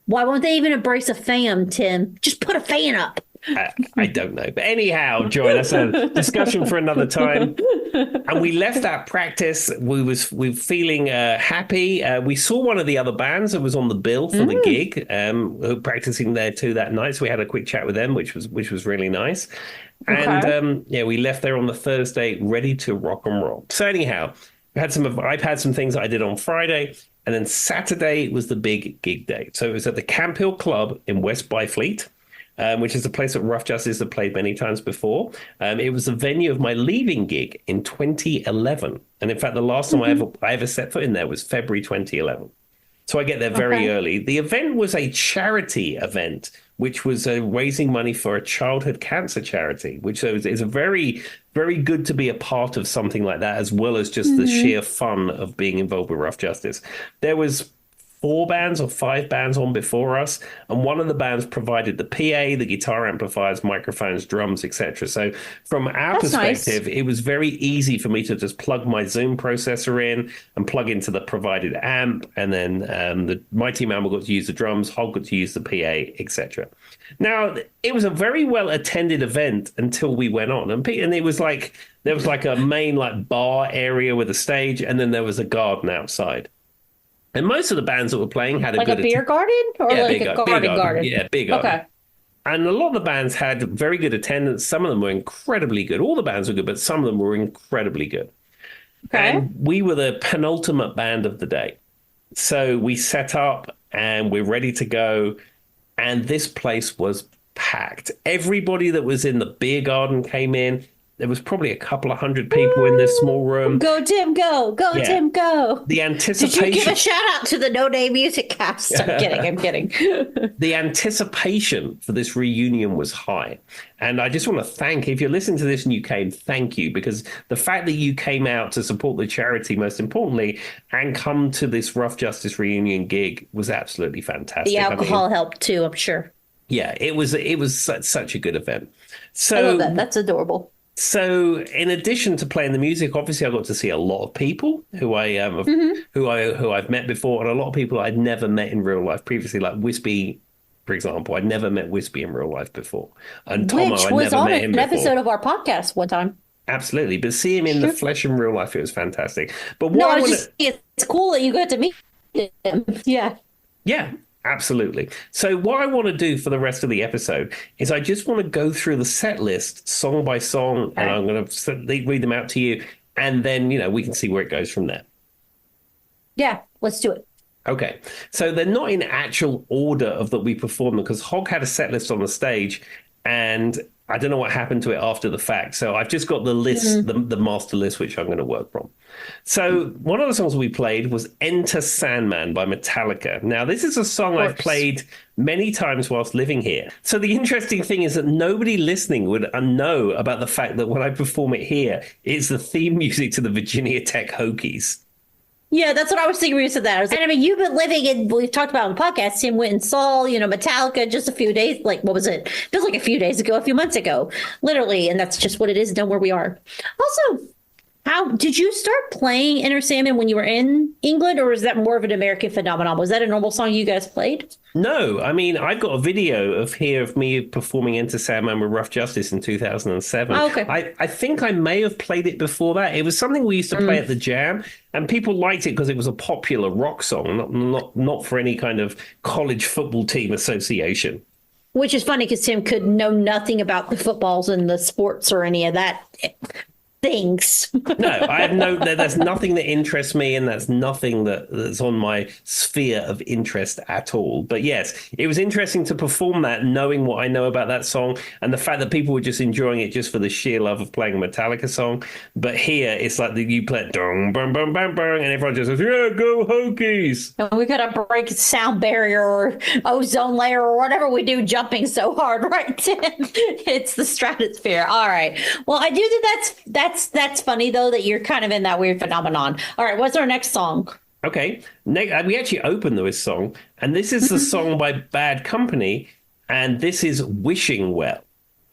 Why won't they even embrace a fan, Tim? Just put a fan up. I don't know. But anyhow, Joy, that's a discussion for another time. And we left that practice. We were feeling happy. We saw one of the other bands that was on the bill for the gig, practicing there too that night. So we had a quick chat with them, which was really nice. Okay. And we left there on the Thursday, ready to rock and roll. So anyhow, I've had some things that I did on Friday. And then Saturday was the big gig day. So it was at the Camp Hill Club in West Byfleet. Which is a place that Rough Justice have played many times before. It was the venue of my leaving gig in 2011. And in fact, the last time I ever set foot in there was February 2011. So I get there very early. The event was a charity event, which was raising money for a childhood cancer charity, which is a very, very good to be a part of something like that, as well as just the sheer fun of being involved with Rough Justice. There was 4 bands or 5 bands on before us, and one of the bands provided the PA, the guitar amplifiers, microphones, drums, etc. So from our perspective, it was very easy for me to just plug my Zoom processor in and plug into the provided amp, and then the Mighty Mammal got to use the drums, Hog got to use the PA, etc. Now, it was a very well attended event until we went on, and it was like there was like a main like bar area with a stage, and then there was a garden outside. And most of the bands that were playing had a beer garden or like a garden? Yeah, beer garden. Okay. And a lot of the bands had very good attendance. Some of them were incredibly good. All the bands were good, but some of them were incredibly good. Okay. And we were the penultimate band of the day. So we set up and we're ready to go. And this place was packed. Everybody that was in the beer garden came in. There was probably a couple of hundred people in this small room. Go, Tim, go. Go, yeah. Tim, go. The anticipation. Did you give a shout out to the No Day Music Cast? I'm kidding. The anticipation for this reunion was high. And I just want to thank, if you're listening to this and you came, thank you. Because the fact that you came out to support the charity, most importantly, and come to this Rough Justice reunion gig was absolutely fantastic. The alcohol helped too, I'm sure. Yeah, it was such a good event. So I love that. That's adorable. So, in addition to playing the music, obviously, I got to see a lot of people who I've met before, and a lot of people I'd never met in real life previously, like Wispy, for example. I'd never met Wispy in real life before, and Tomo, I'd never met him before. An episode of our podcast one time. Absolutely, but see him in the flesh in real life, it was fantastic. But it's cool that you got to meet him. Yeah. Yeah. Absolutely. So what I want to do for the rest of the episode is I just want to go through the set list song by song, and I'm going to read them out to you, and then, we can see where it goes from there. Yeah, let's do it. Okay. So they're not in actual order of that we performed them, because Hog had a set list on the stage, and I don't know what happened to it after the fact. So I've just got the list, the master list, which I'm going to work from. So one of the songs we played was Enter Sandman by Metallica. Now, this is a song I've played many times whilst living here. So the interesting thing is that nobody listening would know about the fact that when I perform it here, it's the theme music to the Virginia Tech Hokies. Yeah, that's what I was thinking when you said that. I mean, you've been living in, we've talked about on the podcast, Tim went and saw, Metallica just a few days, what was it? Feels like a few days ago, a few months ago, literally. And that's just what it is, know where we are. Also, how did you start playing Enter Sandman when you were in England, or is that more of an American phenomenon? Was that a normal song you guys played? No, I mean, I've got a video of me performing Enter Sandman with Rough Justice in 2007. Oh, okay. I think I may have played it before that. It was something we used to play at the Jam, and people liked it because it was a popular rock song, not for any kind of college football team association. Which is funny because Tim could know nothing about the footballs and the sports or any of that things. No, I have there's nothing that interests me, and that's nothing that's on my sphere of interest at all. But yes, it was interesting to perform that, knowing what I know about that song and the fact that people were just enjoying it just for the sheer love of playing a Metallica song. But here, it's like you play it, dong, bang, bang, bang, bang, and everyone just says, yeah, go Hokies. And we got to break sound barrier or ozone layer or whatever we do jumping so hard, right, Tim? It's the stratosphere. All right. Well, I do think that's funny, though, that you're kind of in that weird phenomenon. All right, what's our next song? Okay, we actually opened this song, and this is the song by Bad Company, and this is Wishing Well.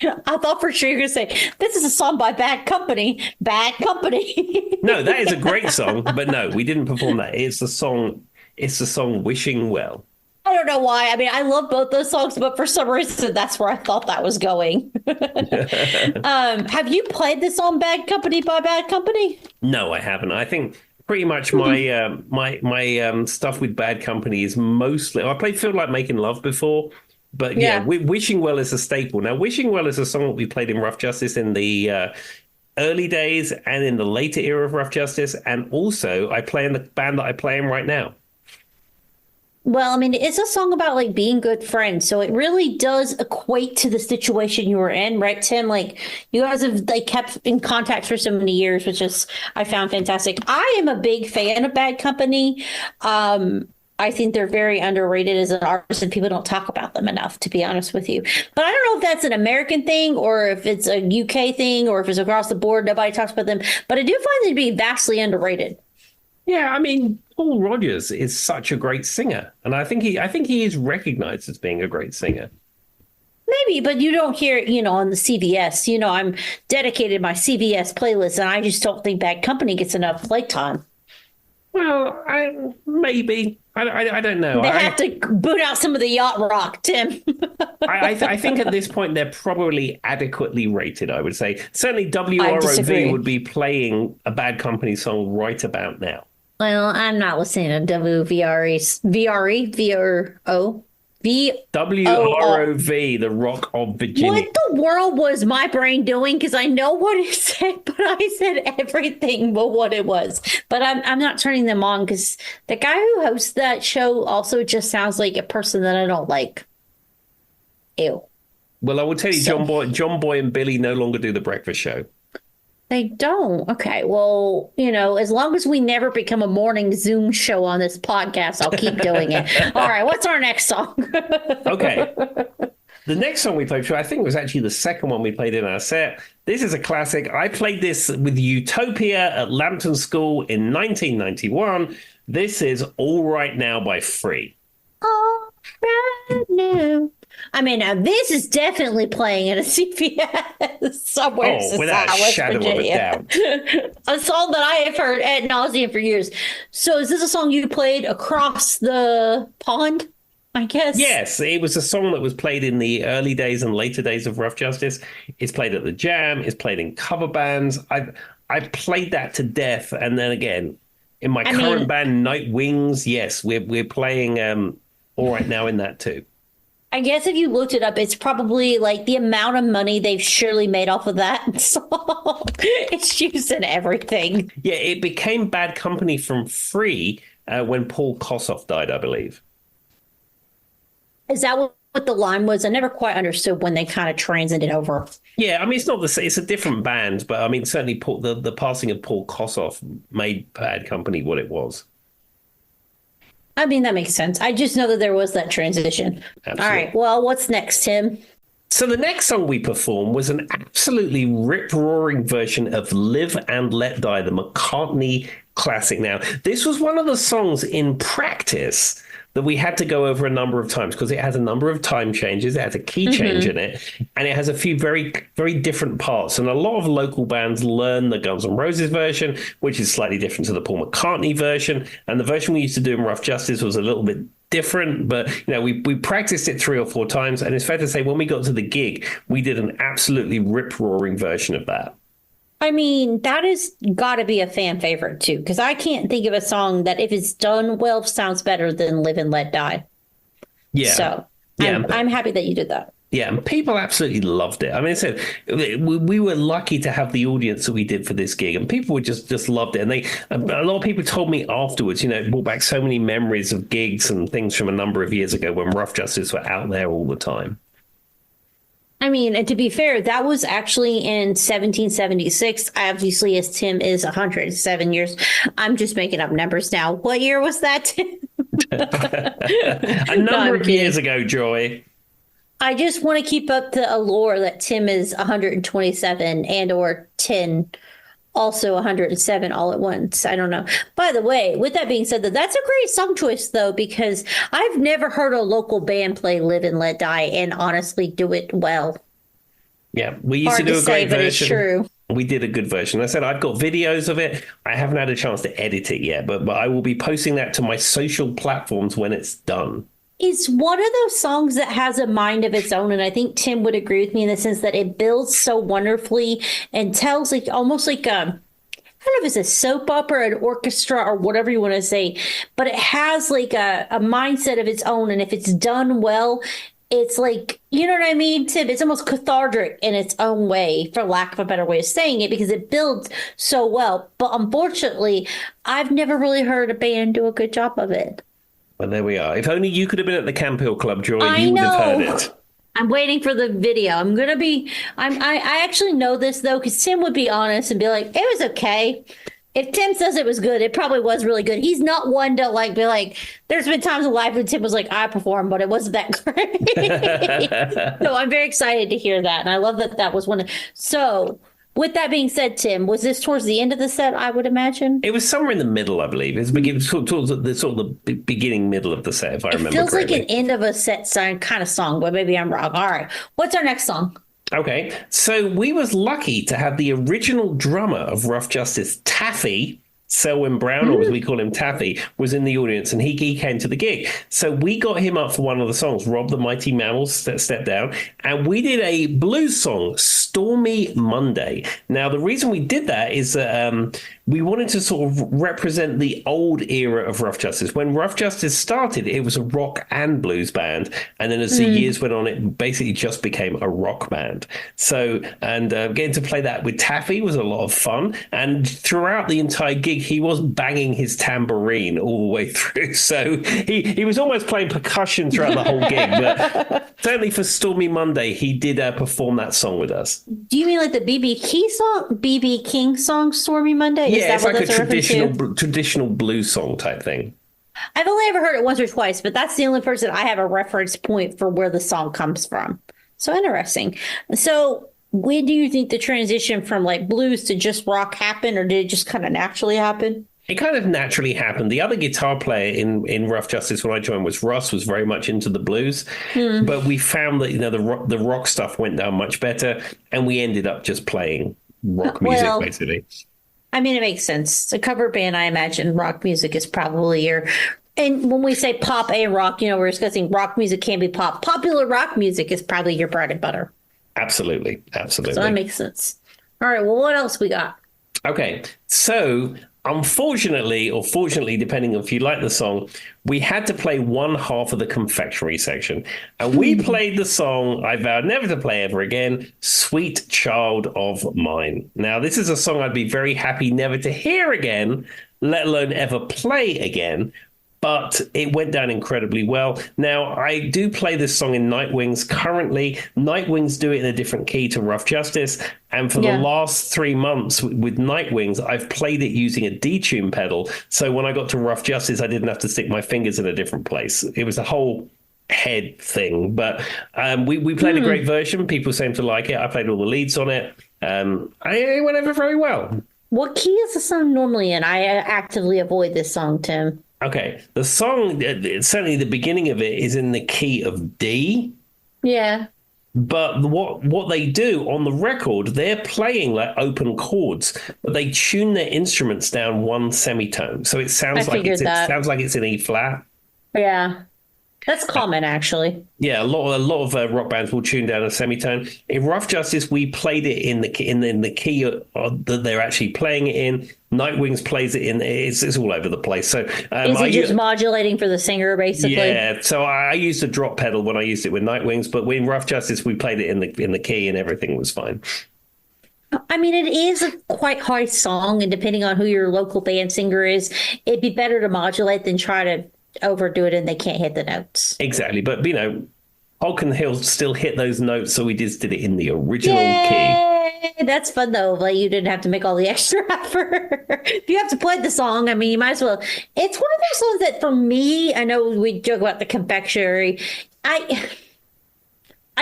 I thought for sure you were going to say, this is a song by Bad Company. Bad Company. No, that is a great song, but no, we didn't perform that. It's the song Wishing Well. I don't know why. I mean, I love both those songs, but for some reason, that's where I thought that was going. Have you played this on Bad Company by Bad Company? No, I haven't. I think pretty much my my stuff with Bad Company is mostly. I played Feel Like Making Love before, but yeah, Wishing Well is a staple. Now, Wishing Well is a song that we played in Rough Justice in the early days and in the later era of Rough Justice, and also I play in the band that I play in right now. Well, I mean, it's a song about being good friends. So it really does equate to the situation you were in, right, Tim? You guys have kept in contact for so many years, which is I found fantastic. I am a big fan of Bad Company. I think they're very underrated as an artist, and people don't talk about them enough, to be honest with you. But I don't know if that's an American thing or if it's a UK thing or if it's across the board. Nobody talks about them. But I do find them to be vastly underrated. Yeah, I mean, Paul Rodgers is such a great singer, and I think he is recognized as being a great singer. Maybe, but you don't hear it, on the CVS. I'm dedicated to my CVS playlist, and I just don't think Bad Company gets enough playtime. Well, maybe. I don't know. They have to boot out some of the yacht rock, Tim. I think at this point they're probably adequately rated, I would say. Certainly WROV would be playing a Bad Company song right about now. Well, I'm not listening to WROV, WROV, the Rock of Virginia. What the world was my brain doing? Because I know what it said, but I said everything but what it was. But I'm not turning them on because the guy who hosts that show also just sounds like a person that I don't like. Ew. Well, I will tell you, John Boy and Billy no longer do the breakfast show. They don't. Okay. Well, as long as we never become a morning Zoom show on this podcast, I'll keep doing it. All right. What's our next song? Okay. The next song we played, I think was actually the second one we played in our set. This is a classic. I played this with Utopia at Lambton School in 1991. This is All Right Now by Free. All right now. I mean, now this is definitely playing in a CVS somewhere. Oh, without a shadow of a doubt. A song that I have heard ad nauseum for years. So is this a song you played across the pond, I guess? Yes, it was a song that was played in the early days and later days of Rough Justice. It's played at the Jam. It's played in cover bands. I played that to death. And then again, in my current band, Night Wings, yes, we're playing All Right Now in that too. I guess if you looked it up, it's probably like the amount of money they've surely made off of that song. It's used in everything. Yeah, it became Bad Company from Free when Paul Kossoff died, I believe. Is that what the line was? I never quite understood when they kind of transited over. Yeah, I mean, it's not the same. It's a different band, but I mean, certainly the passing of Paul Kossoff made Bad Company what it was. I mean, that makes sense. I just know that there was that transition. Absolutely. All right. Well, what's next, Tim? So the next song we performed was an absolutely rip-roaring version of Live and Let Die, the McCartney classic. Now, this was one of the songs in practice that we had to go over a number of times because it has a number of time changes. It has a key change in it, and it has a few very, very different parts. And a lot of local bands learn the Guns N' Roses version, which is slightly different to the Paul McCartney version. And the version we used to do in Rough Justice was a little bit different, but we practiced it 3 or 4 times. And it's fair to say when we got to the gig, we did an absolutely rip-roaring version of that. I mean, that has got to be a fan favorite, too, because I can't think of a song that, if it's done well, sounds better than Live and Let Die. Yeah. So I'm happy that you did that. Yeah, and people absolutely loved it. I mean, I said we were lucky to have the audience that we did for this gig, and people were just loved it. And a lot of people told me afterwards, it brought back so many memories of gigs and things from a number of years ago when Rough Justice were out there all the time. I mean, and to be fair, that was actually in 1776. Obviously, as Tim is 107 years. I'm just making up numbers now. What year was that, Tim? A number of years ago, Joy. I just want to keep up the allure that Tim is 127 and or 10, also 107 all at once. I don't know. By the way, with that being said, that's a great song choice, though, because I've never heard a local band play Live and Let Die and honestly do it well. Yeah, we used to do a great version. But it's true. We did a good version. I said I've got videos of it. I haven't had a chance to edit it yet, but I will be posting that to my social platforms when it's done. It's one of those songs that has a mind of its own, and I think Tim would agree with me in the sense that it builds so wonderfully and tells almost like I don't know if it's a soap opera, an orchestra, or whatever you want to say, but it has like a mindset of its own, and if it's done well, it's like, you know what I mean, Tim? It's almost cathartic in its own way, for lack of a better way of saying it, because it builds so well. But unfortunately, I've never really heard a band do a good job of it. Well, there we are. If only you could have been at the Camp Hill Club, Joy, you would have heard it. I'm waiting for the video. I actually know this, though, because Tim would be honest and be like, it was okay. If Tim says it was good, it probably was really good. He's not one to like be like, there's been times in life when Tim was like, I performed, but it wasn't that great. So I'm very excited to hear that. And I love that that was one. So with that being said, Tim, was this towards the end of the set, I would imagine? It was somewhere in the middle, I believe. It was towards the sort of the beginning, middle of the set, if I remember Feels correctly. like an end of a set kind of song, but maybe I'm wrong. All right. What's our next song? Okay, so we was lucky to have the original drummer of Rough Justice, Taffy, Selwyn Brown, or as we call him, Taffy, was in the audience, and he came to the gig. So we got him up for one of the songs, Rob the Mighty Mammals Step Down, and we did a blues song, Stormy Monday. Now, the reason we did that is that we wanted to sort of represent the old era of Rough Justice. When Rough Justice started, it was a rock and blues band, and then as the years went on, it basically just became a rock band. So, and getting to play that with Taffy was a lot of fun, and throughout the entire gig, he was banging his tambourine all the way through. So he was almost playing percussion throughout the whole gig. But certainly for Stormy Monday, he did perform that song with us. Do you mean like the BB King song, Stormy Monday? Yeah, it's like a traditional traditional blues song type thing. I've only ever heard it once or twice, but that's the only person I have a reference point for where the song comes from. So interesting. So when do you think the transition from like blues to just rock happened, or did it just kind of naturally happen? It kind of naturally happened. The other guitar player in Rough Justice when I joined was Russ, was very much into the blues. But we found that, the rock stuff went down much better, and we ended up just playing rock music, basically. I mean, it makes sense. It's a cover band, I imagine rock music is probably your... And when we say pop and rock, we're discussing rock music can be pop. Popular rock music is probably your bread and butter. Absolutely. So that makes sense. All right, well, what else we got? Okay, so unfortunately, or fortunately, depending on if you like the song, we had to play one half of the confectionery section. And we played the song I vowed never to play ever again, Sweet Child of Mine. Now, this is a song I'd be very happy never to hear again, let alone ever play again. But it went down incredibly well. Now, I do play this song in Nightwings currently. Nightwings do it in a different key to Rough Justice. And for the last 3 months with Nightwings, I've played it using a detune pedal. So when I got to Rough Justice, I didn't have to stick my fingers in a different place. It was a whole head thing. But we played a great version. People seem to like it. I played all the leads on it. It went over very well. What key is the song normally in? I actively avoid this song, Tim. Okay, the song, certainly the beginning of it is in the key of D. Yeah. But what they do on the record, they're playing like open chords, but they tune their instruments down one semitone. So it sounds like it's in E flat. Yeah. That's common, actually. Yeah, a lot of rock bands will tune down a semitone. In Rough Justice, we played it in the key that they're actually playing it in. Nightwings plays it in. It's all over the place. So is it just modulating for the singer, basically? Yeah. So I used a drop pedal when I used it with Nightwings, but in Rough Justice, we played it in the key, and everything was fine. I mean, it is a quite high song, and depending on who your local band singer is, it'd be better to modulate than try to overdo it and they can't hit the notes. Exactly. But, Hulk and Hill still hit those notes, so we just did it in the original key. That's fun, though. Like, you didn't have to make all the extra effort. If you have to play the song, I mean, you might as well. It's one of those songs that, for me, I know we joke about the confectionery. I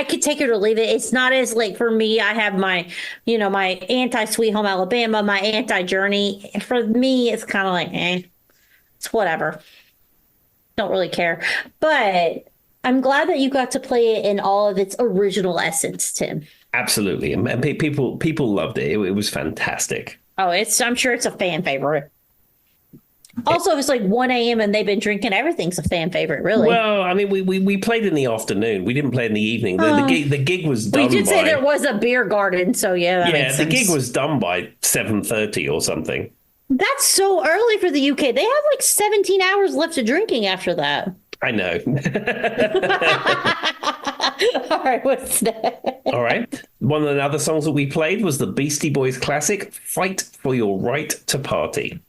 could take it or leave it. It's not as, like, for me, I have my, my anti-Sweet Home Alabama, my anti-Journey. For me, it's kind of like, it's whatever. Don't really care. But I'm glad that you got to play it in all of its original essence, Tim. Absolutely. And people loved it. It was fantastic. Oh, I'm sure it's a fan favorite. Also, if it's like 1 a.m. and they've been drinking, everything's a fan favorite, really. Well, I mean, we played in the afternoon. We didn't play in the evening. The gig was done. We did say there was a beer garden, so that makes sense. The gig was done by 7:30 or something. That's so early for the UK. They have like 17 hours left of drinking after that. I know. All right, what's next? All right. One of the other songs that we played was the Beastie Boys classic, Fight for Your Right to Party.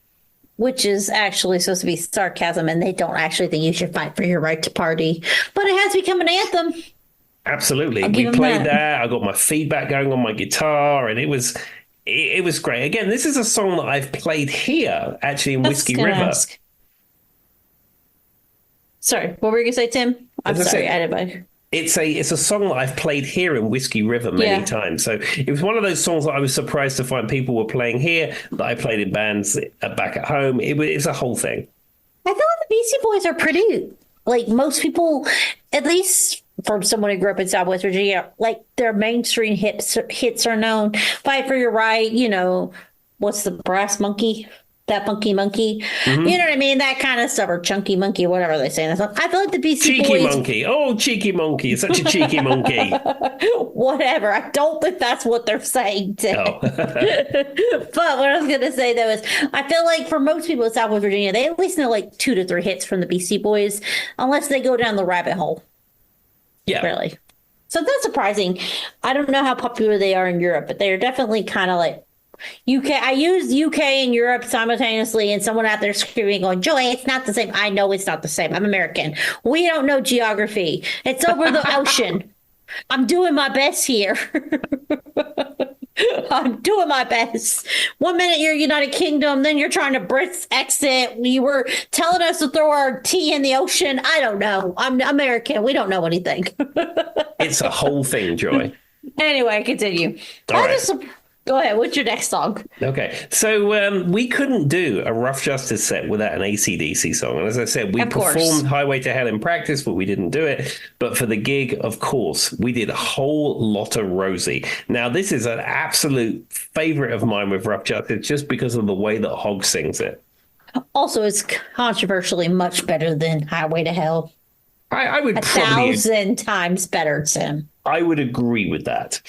Which is actually supposed to be sarcasm, and they don't actually think you should fight for your right to party. But it has become an anthem. Absolutely. We played that. I got my feedback going on my guitar, and it was it was great. Again, this is a song that I've played here, actually, in I was Whiskey gonna River. ask. Sorry, what were you gonna say, Tim? I'm As I sorry, said, I didn't. it's a song that I've played here in Whiskey River many Yeah. times. So it was one of those songs that I was surprised to find people were playing here, that I played in bands back at home. It's a whole thing. I feel like the Beastie Boys are pretty, like most people, at least from someone who grew up in Southwest Virginia, like their mainstream hits are known. Fight for Your Right, what's the Brass Monkey? That Funky Monkey. You know what I mean? That kind of stuff, or Chunky Monkey, whatever they say. I feel like the Beastie Cheeky Boys. monkey. Oh, cheeky monkey. Such a cheeky monkey. Whatever. I don't think that's what they're saying, Tim. Oh. But what I was going to say, though, is I feel like for most people in Southwest Virginia, they at least know like 2 to 3 hits from the Beastie Boys, unless they go down the rabbit hole. Yeah. Really. So that's surprising. I don't know how popular they are in Europe, but they're definitely kind of like UK. I use UK and Europe simultaneously, and someone out there screaming, going, Joy, it's not the same. I know it's not the same. I'm American. We don't know geography. It's over the ocean. I'm doing my best here. I'm doing my best. One minute you're United Kingdom, then you're trying to Brexit. You were telling us to throw our tea in the ocean. I don't know. I'm American. We don't know anything. It's a whole thing, Joy. Anyway, continue. All right. Go ahead. What's your next song? Okay, so we couldn't do a Rough Justice set without an AC/DC song. And as I said, we performed Highway to Hell in practice, but we didn't do it. But for the gig, of course, we did a whole lot of Rosie. Now, this is an absolute favorite of mine with Rough Justice, just because of the way that Hogg sings it. Also, it's controversially much better than Highway to Hell. I would 1,000 times better, Tim. I would agree with that.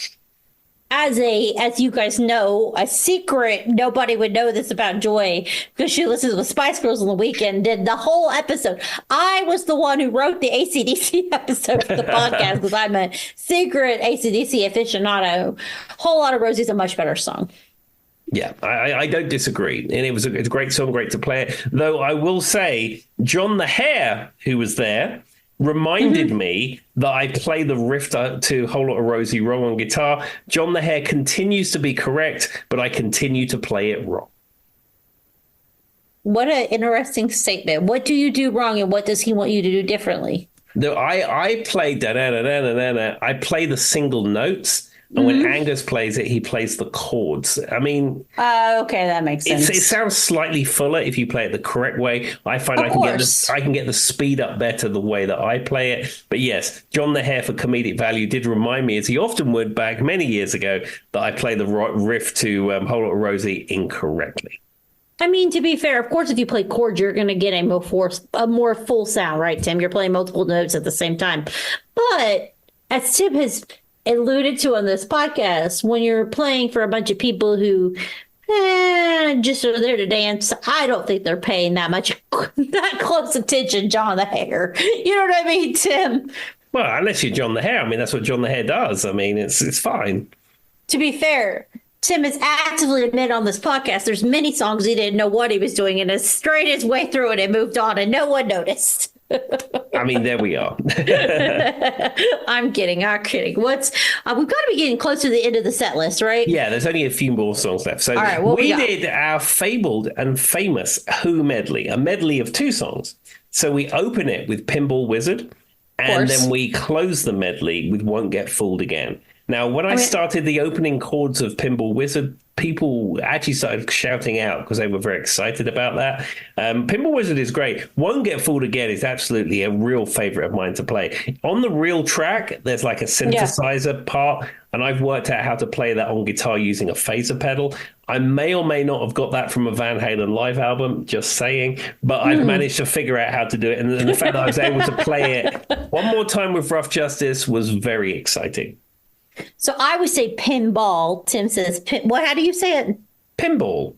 As you guys know, a secret, nobody would know this about Joy because she listens to the Spice Girls on the weekend, did the whole episode. I was the one who wrote the AC/DC episode for the podcast because I'm a secret AC/DC aficionado. Whole Lot of Rosie's a much better song. Yeah, I don't disagree. And it's a great song, great to play it. Though I will say, John the Hare, who was there, reminded me that I play the riff to Whole Lot of Rosie wrong on guitar. John the Hare continues to be correct, but I continue to play it wrong. What an interesting statement. What do you do wrong, and what does he want you to do differently? No, I play da-da-da-da-da-da. I play the single notes. And when Angus plays it, he plays the chords. I mean... okay, that makes sense. It sounds slightly fuller if you play it the correct way. I find I can get the speed up better the way that I play it. But yes, John the Hare, for comedic value, did remind me, as he often would back many years ago, that I play the riff to Whole Lot of Rosie incorrectly. I mean, to be fair, of course, if you play chords, you're going to get a more full sound, right, Tim? You're playing multiple notes at the same time. But as Tim has alluded to on this podcast, when you're playing for a bunch of people who just are there to dance, I don't think they're paying that close attention, John the Hare. You know what I mean, Tim? Well, unless you're John the Hare. I mean, that's what John the Hare does. I mean, it's fine. To be fair, Tim has actively admitted on this podcast there's many songs he didn't know what he was doing and has strayed his way through it and moved on and no one noticed. I mean, there we are. I'm kidding. We've got to be getting close to the end of the set list, right? Yeah, there's only a few more songs left. So we did our fabled and famous Who medley, a medley of 2 songs. So we open it with Pinball Wizard, and then we close the medley with Won't Get Fooled Again. Now, when I started the opening chords of Pinball Wizard, people actually started shouting out because they were very excited about that. Pinball Wizard is great. Won't Get Fooled Again is absolutely a real favorite of mine to play. On the real track, there's like a synthesizer part, and I've worked out how to play that on guitar using a phaser pedal. I may or may not have got that from a Van Halen live album, just saying, but I've managed to figure out how to do it. And the fact that I was able to play it one more time with Rough Justice was very exciting. So I would say pinball. Tim says, how do you say it? Pinball.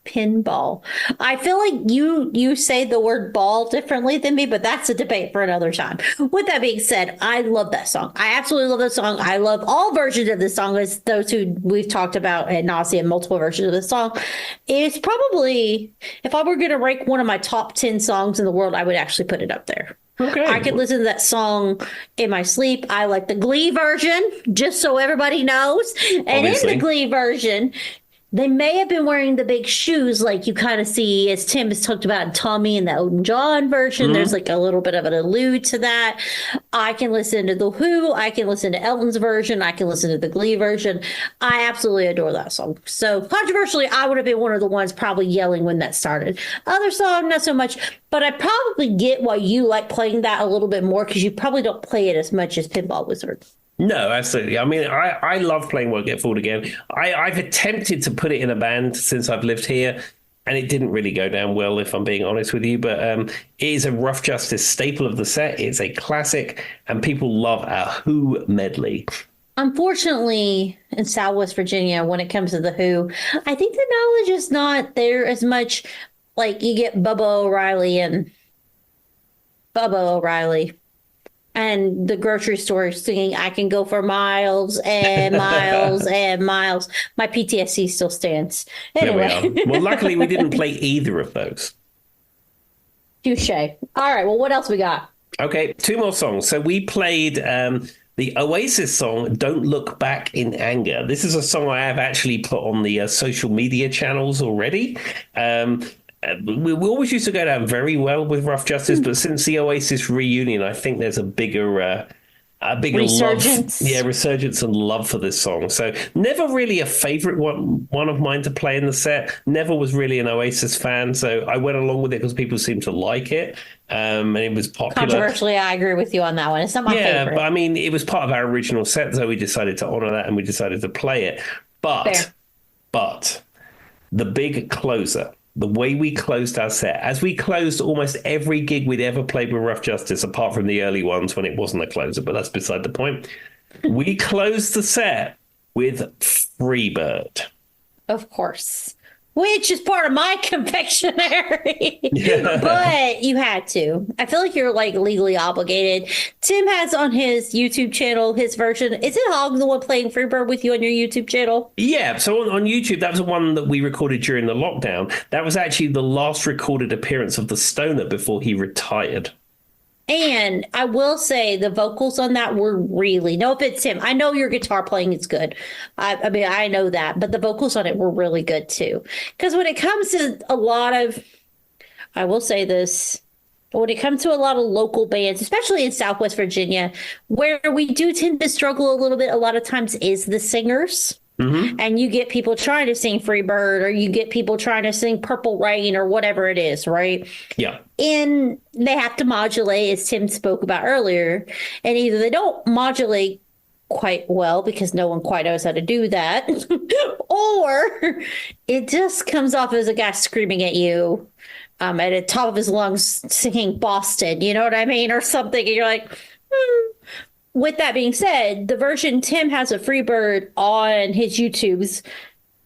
pinball. I feel like you say the word ball differently than me, but that's a debate for another time. With that being said, I love that song. I absolutely love that song. I love all versions of this song, as those who we've talked about ad nauseum, multiple versions of this song. It's probably, if I were going to rank one of my top 10 songs in the world, I would actually put it up there. Okay. I could listen to that song in my sleep. I like the Glee version, just so everybody knows. And Obviously. in the Glee version, they may have been wearing the big shoes like you kind of see, as Tim has talked about in Tommy in the Elton John version. There's like a little bit of an allude to that. I can listen to The Who. I can listen to Elton's version. I can listen to the Glee version. I absolutely adore that song. So controversially, I would have been one of the ones probably yelling when that started. Other song, not so much. But I probably get why you like playing that a little bit more, because you probably don't play it as much as Pinball Wizard. No, absolutely. I mean, I love playing Won't Get Fooled Again. I've attempted to put it in a band since I've lived here, and it didn't really go down well, if I'm being honest with you. But it is a Rough Justice staple of the set. It's a classic, and people love our Who medley. Unfortunately, in Southwest Virginia, when it comes to the Who, I think the knowledge is not there as much. Like, you get Bubba O'Reilly and the grocery store singing "I Can Go for Miles and Miles and Miles." My PTSD still stands. Anyway. There we are. Well, luckily we didn't play either of those. Touche. All right, well, what else we got? Okay, two more songs. So we played the Oasis song, Don't Look Back in Anger. This is a song I have actually put on the social media channels already. We always used to go down very well with Rough Justice, but since the Oasis reunion, I think there's a bigger Resurgence. love, resurgence and love for this song. So never really a favorite one of mine to play in the set. Never was really an Oasis fan, so I went along with it because people seemed to like it, and it was popular. Controversially, I agree with you on that one. It's not my favorite. But I mean, it was part of our original set, so we decided to honor that and we decided to play it. But the big closer. The way we closed our set, as we closed almost every gig we'd ever played with Rough Justice, apart from the early ones when it wasn't a closer, but that's beside the point. We closed the set with Freebird. Of course. Which is part of my confectionery. Yeah. But you had to. I feel like you're like legally obligated. Tim has on his YouTube channel his version. Is it Hog the one playing Freebird with you on your YouTube channel? Yeah, so on YouTube, that was the one that we recorded during the lockdown. That was actually the last recorded appearance of the Stoner before he retired. And I will say the vocals on that were really, no offense, Tim, I know your guitar playing is good. I mean, I know that, but the vocals on it were really good too. Because when it comes to a lot of, I will say this, when it comes to a lot of local bands, especially in Southwest Virginia, where we do tend to struggle a little bit, a lot of times is the singers. Mm-hmm. And you get people trying to sing Freebird, or you get people trying to sing Purple Rain, or whatever it is, right? Yeah. And they have to modulate, as Tim spoke about earlier. And either they don't modulate quite well because no one quite knows how to do that, or it just comes off as a guy screaming at you at the top of his lungs singing Boston, you know what I mean? Or something. And you're like, With that being said, the version Tim has of Freebird on his YouTubes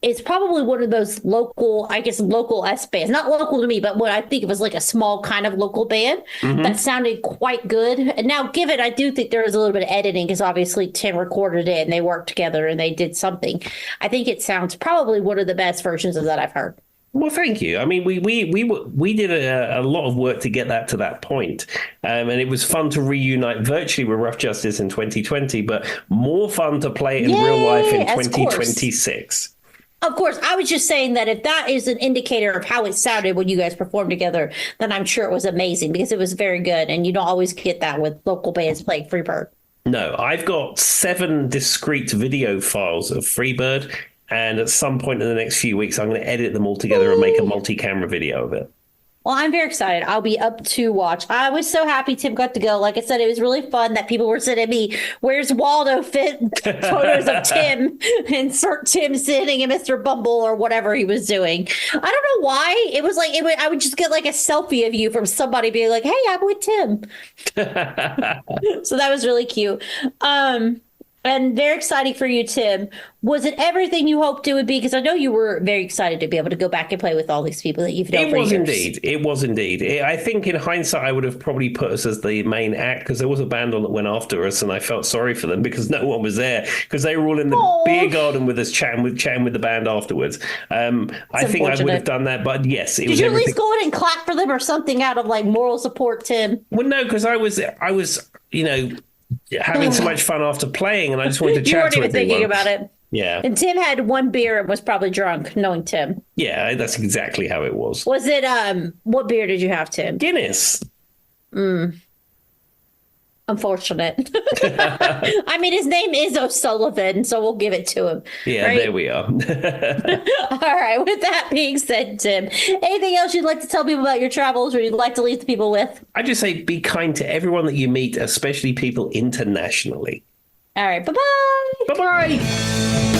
is probably one of those local, I guess, local S bands. Not local to me, but what I think of as like a small kind of local band that sounded quite good. And now, given, I do think there was a little bit of editing because obviously Tim recorded it and they worked together and they did something. I think it sounds probably one of the best versions of that I've heard. Well, thank you. I mean, we did a lot of work to get that to that point. And it was fun to reunite virtually with Rough Justice in 2020, but more fun to play it in real life in 2026. Of course. I was just saying that if that is an indicator of how it sounded when you guys performed together, then I'm sure it was amazing because it was very good. And you don't always get that with local bands playing Freebird. No, I've got 7 discrete video files of Freebird. And at some point in the next few weeks, I'm going to edit them all together and make a multi-camera video of it. Well, I'm very excited. I'll be up to watch. I was so happy Tim got to go. Like I said, it was really fun that people were sending me, "Where's Waldo?" photos of Tim, insert Tim sitting in Mr. Bumble or whatever he was doing. I don't know why. It was like I would just get like a selfie of you from somebody being like, "Hey, I'm with Tim." So that was really cute. And very exciting for you, Tim. Was it everything you hoped it would be? Because I know you were very excited to be able to go back and play with all these people that you've known It for was years. indeed. It was indeed. I think in hindsight, I would have probably put us as the main act because there was a band on that went after us, and I felt sorry for them because no one was there because they were all in the beer garden with us chatting with the band afterwards. I think I would have done that, but yes, it was. Did you at least go in and clap for them or something out of like moral support, Tim? Well, no, because I was, having so much fun after playing, and I just wanted to chat to everyone. You weren't even thinking about it. Yeah. And Tim had one beer and was probably drunk, knowing Tim. Yeah, that's exactly how it was. Was it, what beer did you have, Tim? Guinness. Unfortunate. I mean, his name is O'Sullivan, so we'll give it to him. Yeah, right? There we are. All right. With that being said, Tim, anything else you'd like to tell people about your travels or you'd like to leave the people with? I just say be kind to everyone that you meet, especially people internationally. All right. Bye-bye. Bye-bye.